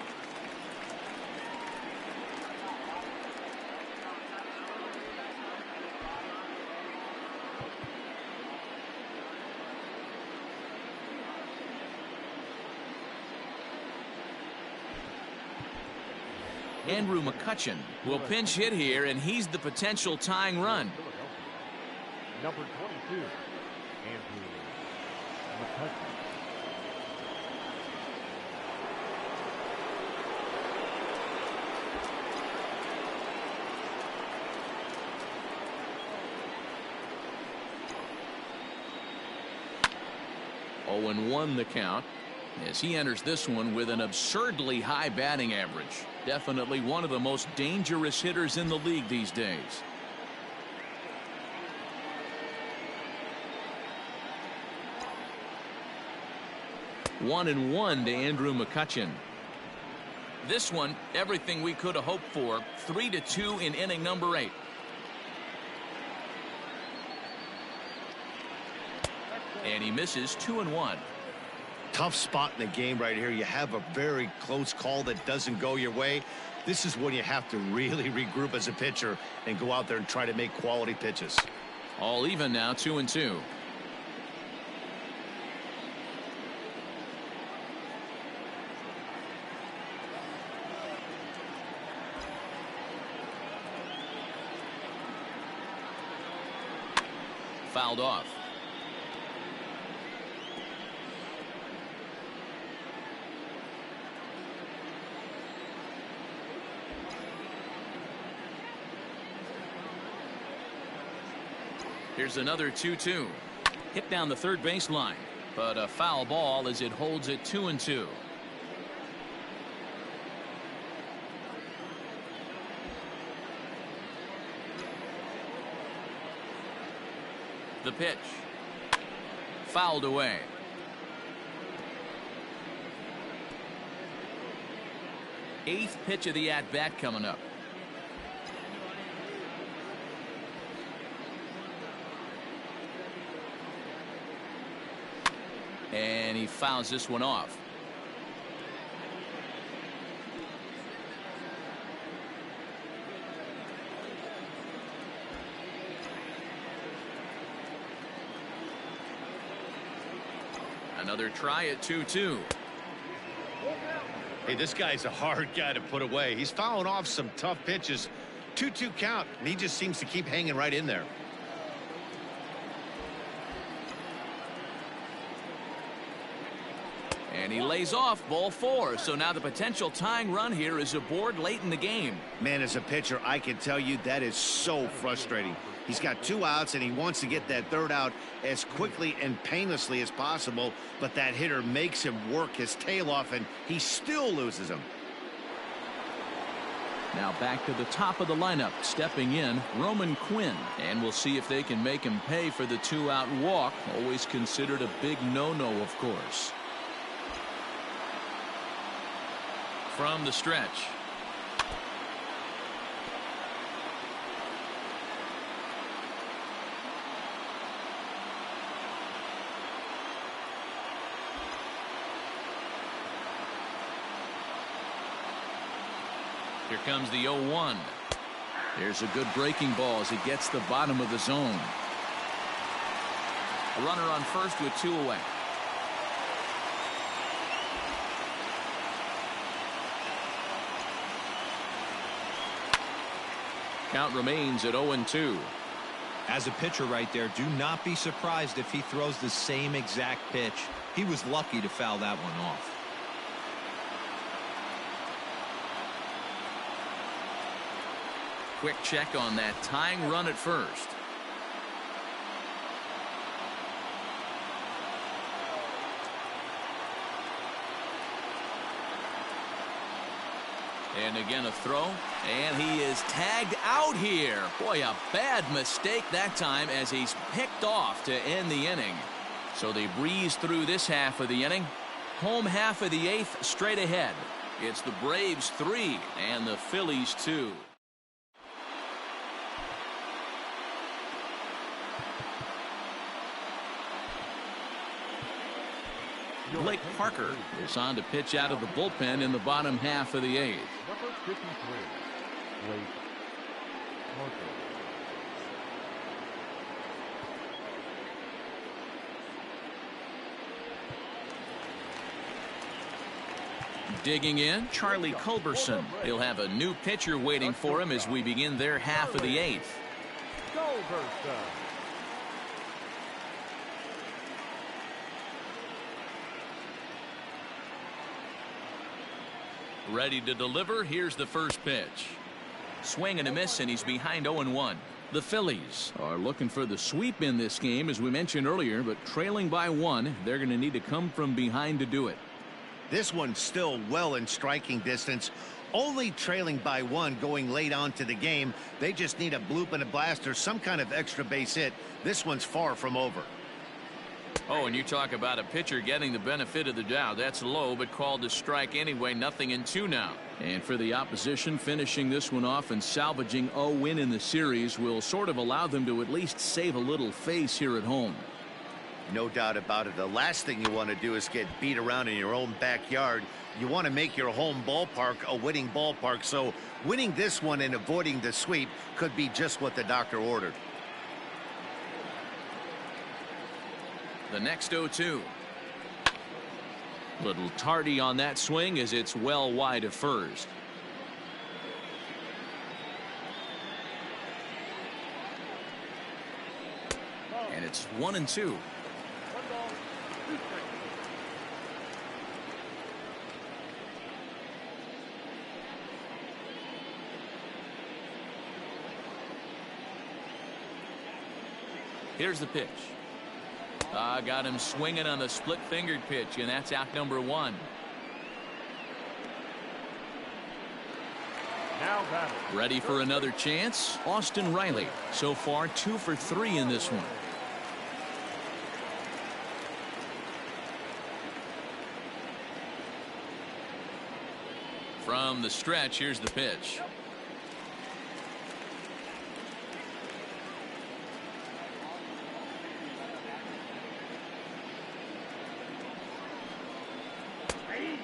Andrew McCutchen will pinch hit here, and he's the potential tying run. Number 22, Andrew McCutchen. Oh, and 1 the count as he enters this one with an absurdly high batting average. Definitely one of the most dangerous hitters in the league these days. One and 1 to Andrew McCutchen. This one, everything we could have hoped for. 3-2 in inning number 8. And he misses 2-1. Tough spot in the game right here. You have a very close call that doesn't go your way. This is when you have to really regroup as a pitcher and go out there and try to make quality pitches. All even now, 2-2. fouled off. Here's another 2-2. Hit down the third baseline, but a foul ball as it holds it 2-2. The pitch. Fouled away. Eighth pitch of the at-bat coming up. And he fouls this one off. Another try at 2-2. Hey, this guy's a hard guy to put away. He's fouling off some tough pitches. 2-2 count, and he just seems to keep hanging right in there. And he lays off ball 4. So now the potential tying run here is aboard late in the game. Man, as a pitcher, I can tell you that is so frustrating. He's got 2 outs, and he wants to get that 3rd out as quickly and painlessly as possible, but that hitter makes him work his tail off, and he still loses him. Now back to the top of the lineup, stepping in, Roman Quinn. And we'll see if they can make him pay for the 2-out walk. Always considered a big no-no, of course. From the stretch. Here comes the 0-1. Here's a good breaking ball as he gets the bottom of the zone. A runner on first with 2 away. Count remains at 0-2. As a pitcher right there, do not be surprised if he throws the same exact pitch. He was lucky to foul that one off. Quick check on that tying run at first. And again a throw, and he is tagged out here. Boy, a bad mistake that time as he's picked off to end the inning. So they breeze through this half of the inning. Home half of the 8th straight ahead. It's the Braves 3 and the Phillies 2. Blake Parker is on to pitch out of the bullpen in the bottom half of the 8th. Number 53, Blake Parker. Digging in, Charlie Culberson. He'll have a new pitcher waiting for him as we begin their half of the 8th. Culberson. Ready to deliver. Here's the first pitch. Swing and a miss, and he's behind 0-1. The Phillies are looking for the sweep in this game, as we mentioned earlier, but trailing by 1, they're going to need to come from behind to do it. This one's still well in striking distance. Only trailing by 1 going late on to the game. They just need a bloop and a blast or some kind of extra base hit. This one's far from over. Oh, and you talk about a pitcher getting the benefit of the doubt. That's low, but called to strike anyway. 0-2 now. And for the opposition, finishing this one off and salvaging a win in the series will sort of allow them to at least save a little face here at home. No doubt about it. The last thing you want to do is get beat around in your own backyard. You want to make your home ballpark a winning ballpark. So winning this one and avoiding the sweep could be just what the doctor ordered. The next 0-2. Little tardy on that swing as it's well wide of first. And It's 1-2. 1 ball, 2 strikes. Here's the pitch. Got him swinging on the split-fingered pitch, and that's out number 1. Now batting. Ready for another chance? Austin Riley. So far 2 for 3 in this one. From the stretch, here's the pitch.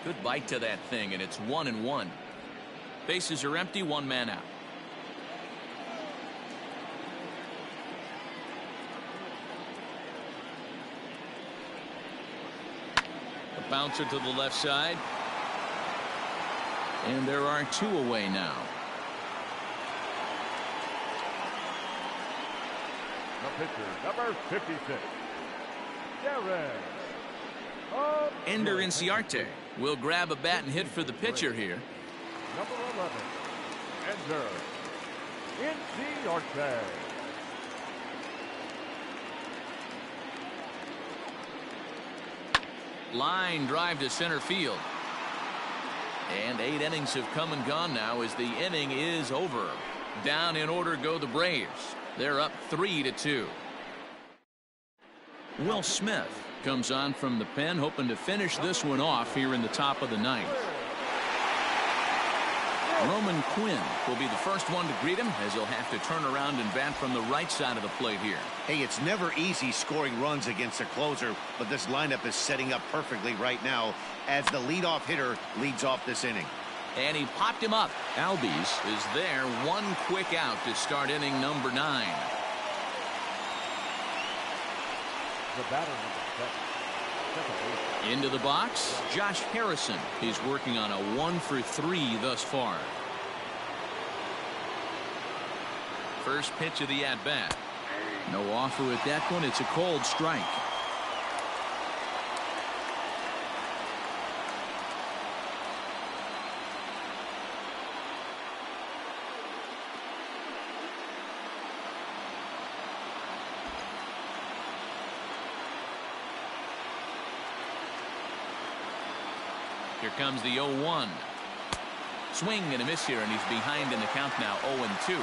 Good bite to that thing, and it's 1-1. Bases are empty, 1 man out. A bouncer to the left side. And there are 2 away now. The pitcher, number 56, Darren. Ender Inciarte will grab a bat and hit for the pitcher here. Number 11, Ender Inciarte. Line drive to center field. And 8 innings have come and gone now as the inning is over. Down in order go the Braves. They're up 3-2. Will Smith comes on from the pen, hoping to finish this one off here in the top of the 9th. Roman Quinn will be the first one to greet him, as he'll have to turn around and bat from the right side of the plate here. Hey, it's never easy scoring runs against a closer, but this lineup is setting up perfectly right now as the leadoff hitter leads off this inning. And he popped him up. Albies is there, 1 quick out to start inning number 9. The batter, number 7, second base. Into the box, Josh Harrison. He's working on a 1 for 3 thus far. First pitch of the at-bat. No offer at that one. It's a cold strike. Here comes the 0-1. Swing and a miss here, and he's behind in the count now, 0-2.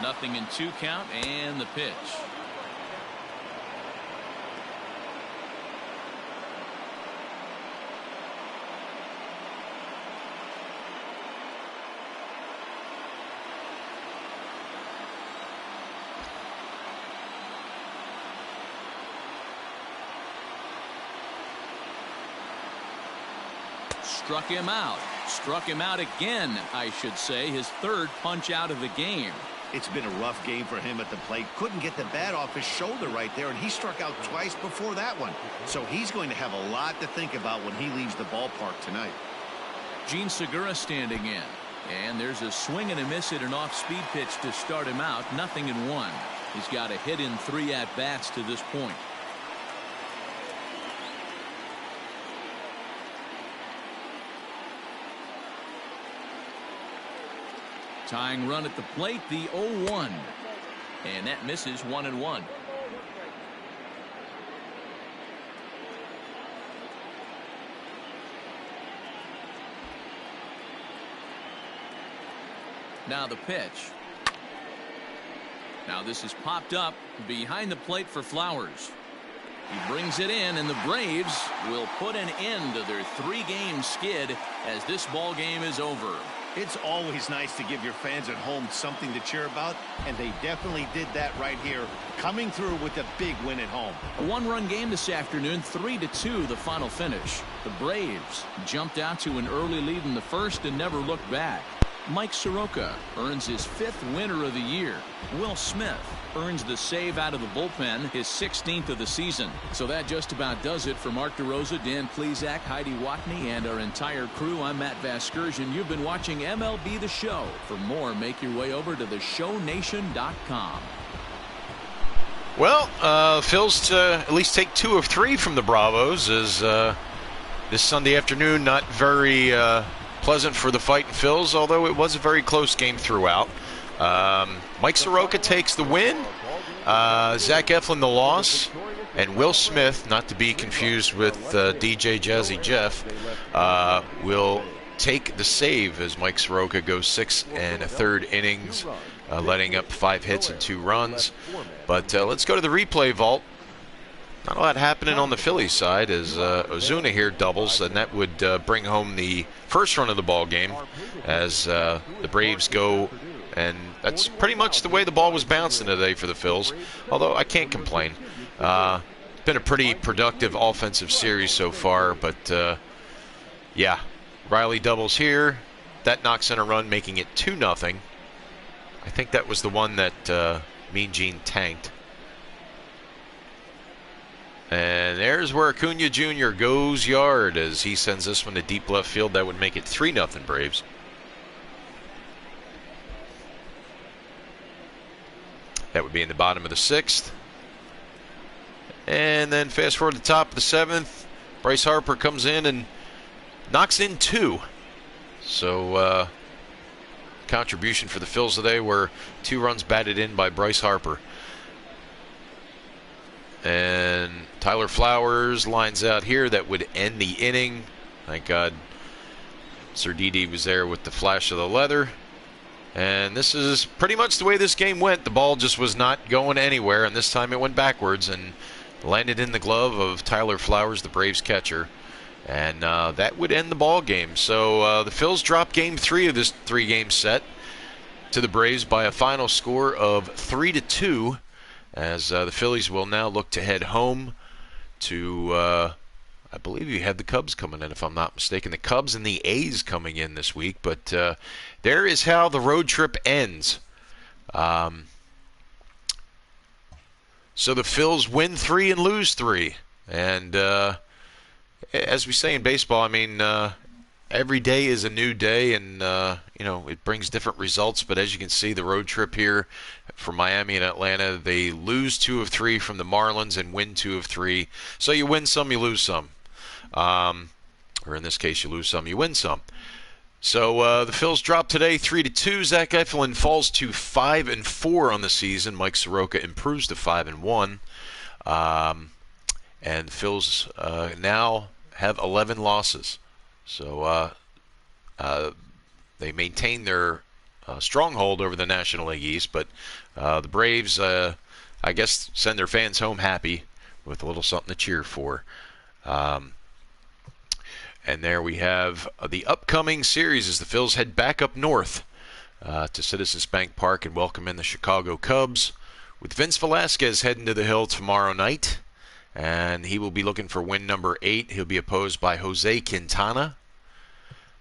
Nothing in 2 count, and the pitch. Struck him out. Struck him out again, I should say. His 3rd punch out of the game. It's been a rough game for him at the plate. Couldn't get the bat off his shoulder right there, and he struck out twice before that one. So he's going to have a lot to think about when he leaves the ballpark tonight. Gene Segura standing in. And there's a swing and a miss at an off-speed pitch to start him out. Nothing in 1. He's got a hit in 3 at-bats to this point. Tying run at the plate, the 0-1. And that misses 1-1. Now the pitch. Now this is popped up behind the plate for Flowers. He brings it in, and the Braves will put an end to their 3-game skid as this ball game is over. It's always nice to give your fans at home something to cheer about, and they definitely did that right here, coming through with a big win at home. A 1-run game this afternoon, 3-2 the final finish. The Braves jumped out to an early lead in the first and never looked back. Mike Soroka earns his 5th winner of the year. Will Smith earns the save out of the bullpen, his 16th of the season. So that just about does it for Mark DeRosa, Dan Plesac, Heidi Watney, and our entire crew. I'm Matt Vasgersian. You've been watching MLB The Show. For more, make your way over to theshownation.com. Well, Phils to at least take 2 of 3 from the Bravos as this Sunday afternoon not very pleasant for the Fightin' Phils, although it was a very close game throughout. Mike Soroka takes the win, Zach Eflin the loss, and Will Smith, not to be confused with DJ Jazzy Jeff, will take the save as Mike Soroka goes 6 1/3 innings, letting up 5 hits and 2 runs. But let's go to the replay vault. Not a lot happening on the Phillies side as Ozuna here doubles, and that would bring home the first run of the ball game as the Braves go, and that's pretty much the way the ball was bouncing today for the Phils, although I can't complain. It's been a pretty productive offensive series so far, but yeah, Riley doubles here. That knocks in a run, making it 2-0. I think that was the one that Mean Gene tanked. And there's where Acuna Jr. goes yard as he sends this one to deep left field. That would make it 3-0 Braves. That would be in the bottom of the 6th. And then fast forward to the top of the 7th. Bryce Harper comes in and knocks in 2. So contribution for the Phils today were 2 runs batted in by Bryce Harper. And Tyler Flowers lines out here. That would end the inning. Thank God Sir Didi was there with the flash of the leather. And this is pretty much the way this game went. The ball just was not going anywhere, and this time it went backwards and landed in the glove of Tyler Flowers, the Braves catcher. And that would end the ball game. So the Phils drop game 3 of this 3-game set to the Braves by a final score of 3-2. As the Phillies will now look to head home to, I believe you had the Cubs coming in, if I'm not mistaken. The Cubs and the A's coming in this week. But there is how the road trip ends. So the Phils win 3 and lose 3. And as we say in baseball, I mean, every day is a new day, and it brings different results. But as you can see, the road trip here for Miami and Atlanta, they lose 2 of 3 from the Marlins and win 2 of 3. So you win some, you lose some, or in this case, you lose some, you win some. So the Phils drop today 3-2. Zach Eflin falls to 5-4 on the season. Mike Soroka improves to 5-1, and the Phils now have 11 losses. So they maintain their stronghold over the National League East, but the Braves, I guess, send their fans home happy with a little something to cheer for. And there we have the upcoming series as the Phils head back up north to Citizens Bank Park and welcome in the Chicago Cubs, with Vince Velasquez heading to the Hill tomorrow night. And he will be looking for win number 8. He'll be opposed by Jose Quintana.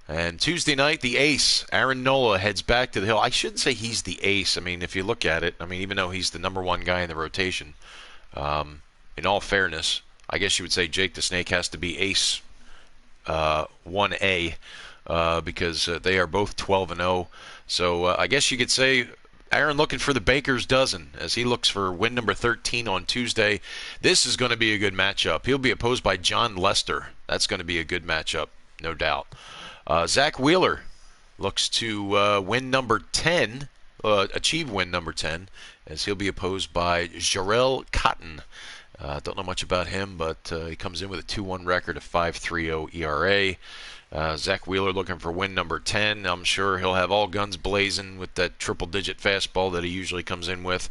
And Tuesday night, the ace, Aaron Nola, heads back to the Hill. I shouldn't say he's the ace. I mean, if you look at it, I mean, even though he's the number 1 guy in the rotation, in all fairness, I guess you would say Jake the Snake has to be ace 1A because they are both 12-0. So I guess you could say Aaron looking for the baker's dozen as he looks for win number 13 on Tuesday. This is going to be a good matchup. He'll be opposed by John Lester. That's going to be a good matchup, no doubt. Zach Wheeler looks to win number 10, achieve win number 10, as he'll be opposed by Jarrell Cotton. Don't know much about him, but he comes in with a 2-1 record, a 5.30 ERA. Zach Wheeler looking for win number 10. I'm sure he'll have all guns blazing with that triple-digit fastball that he usually comes in with.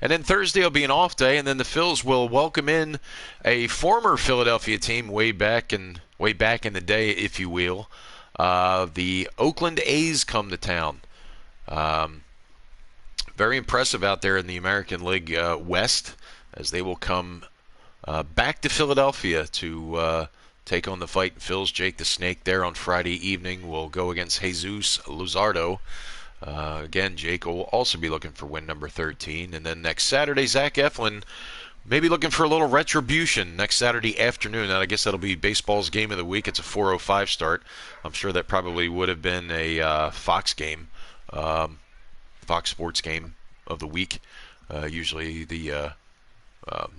And then Thursday will be an off day, and then the Phils will welcome in a former Philadelphia team way back in the day, if you will. The Oakland A's come to town. Very impressive out there in the American League West, as they will come back to Philadelphia to take on the Fightin' Phils. Jake the Snake there on Friday evening will go against Jesus Luzardo. Again, Jake will also be looking for win number 13. And then next Saturday, Zach Eflin maybe looking for a little retribution next Saturday afternoon. I guess that'll be baseball's game of the week. It's a 4:05 start. I'm sure that probably would have been a Fox game, Fox Sports game of the week. Usually the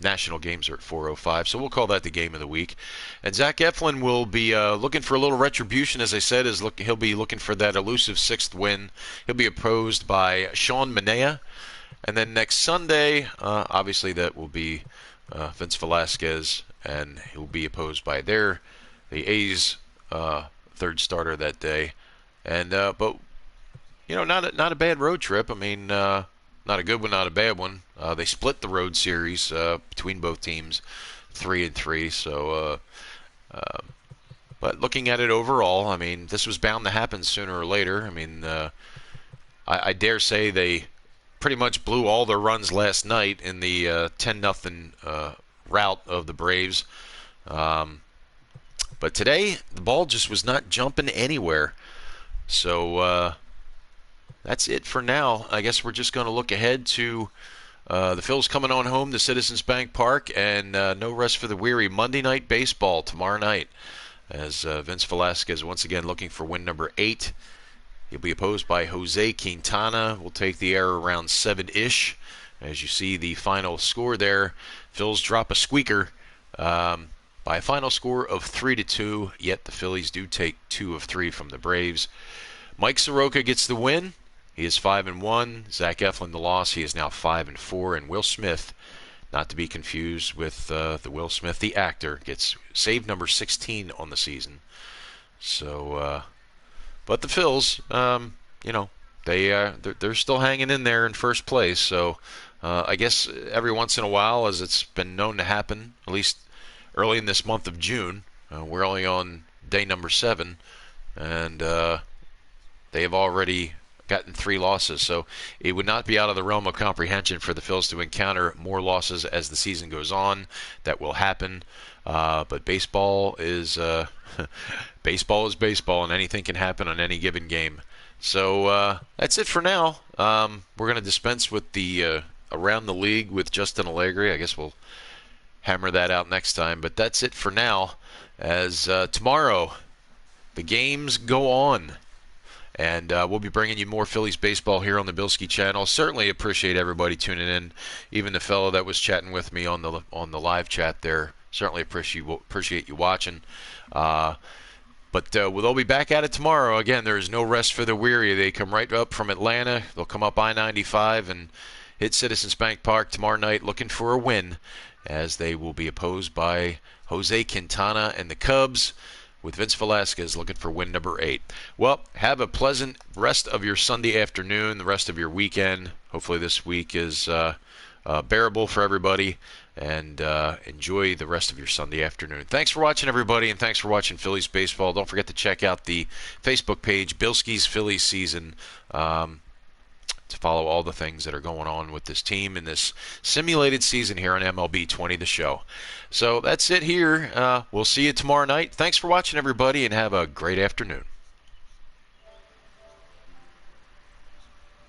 national games are at 4:05, so we'll call that the game of the week. And Zach Eflin will be looking for a little retribution, as I said. He'll be looking for that elusive 6th win. He'll be opposed by Sean Manaea. And then next Sunday, obviously that will be Vince Velasquez, and he'll be opposed by the A's 3rd starter that day. And but not a bad road trip. I mean, not a good one, not a bad one. They split the road series between both teams, 3-3. So, but looking at it overall, I mean, this was bound to happen sooner or later. I mean, I dare say they pretty much blew all their runs last night in the 10-0 rout of the Braves. But today, the ball just was not jumping anywhere. So that's it for now. I guess we're just going to look ahead to the Phils coming on home to Citizens Bank Park, and no rest for the weary. Monday Night Baseball tomorrow night, as Vince Velasquez once again looking for win number 8. He'll be opposed by Jose Quintana. We'll take the air around 7-ish. As you see the final score there, Phils drop a squeaker by a final score of 3-2. Yet the Phillies do take 2 of 3 from the Braves. Mike Soroka gets the win. He is 5-1. Zach Eflin the loss. He is now 5-4. And Will Smith, not to be confused with the Will Smith, the actor, gets save number 16 on the season. So. But the Phils, they're still hanging in there in first place. So I guess every once in a while, as it's been known to happen, at least early in this month of June, we're only on day number 7, and they have already gotten 3 losses. So it would not be out of the realm of comprehension for the Phils to encounter more losses as the season goes on. That will happen. But baseball is baseball is baseball, and anything can happen on any given game. So that's it for now. We're going to dispense with the Around the League with Justin Allegri. I guess we'll hammer that out next time. But that's it for now, as tomorrow the games go on. And we'll be bringing you more Phillies baseball here on the Bilskie channel. Certainly appreciate everybody tuning in, even the fellow that was chatting with me on the live chat there. Certainly appreciate you watching. But we'll be back at it tomorrow. Again, there is no rest for the weary. They come right up from Atlanta. They'll come up I-95 and hit Citizens Bank Park tomorrow night looking for a win, as they will be opposed by Jose Quintana and the Cubs, with Vince Velasquez looking for win number 8. Well, have a pleasant rest of your Sunday afternoon, the rest of your weekend. Hopefully this week is bearable for everybody, and enjoy the rest of your Sunday afternoon. Thanks for watching, everybody, and thanks for watching Phillies baseball. Don't forget to check out the Facebook page, Bilskie's Phillies Season, to follow all the things that are going on with this team in this simulated season here on MLB 20, the show. So that's it here. We'll see you tomorrow night. Thanks for watching, everybody, and have a great afternoon.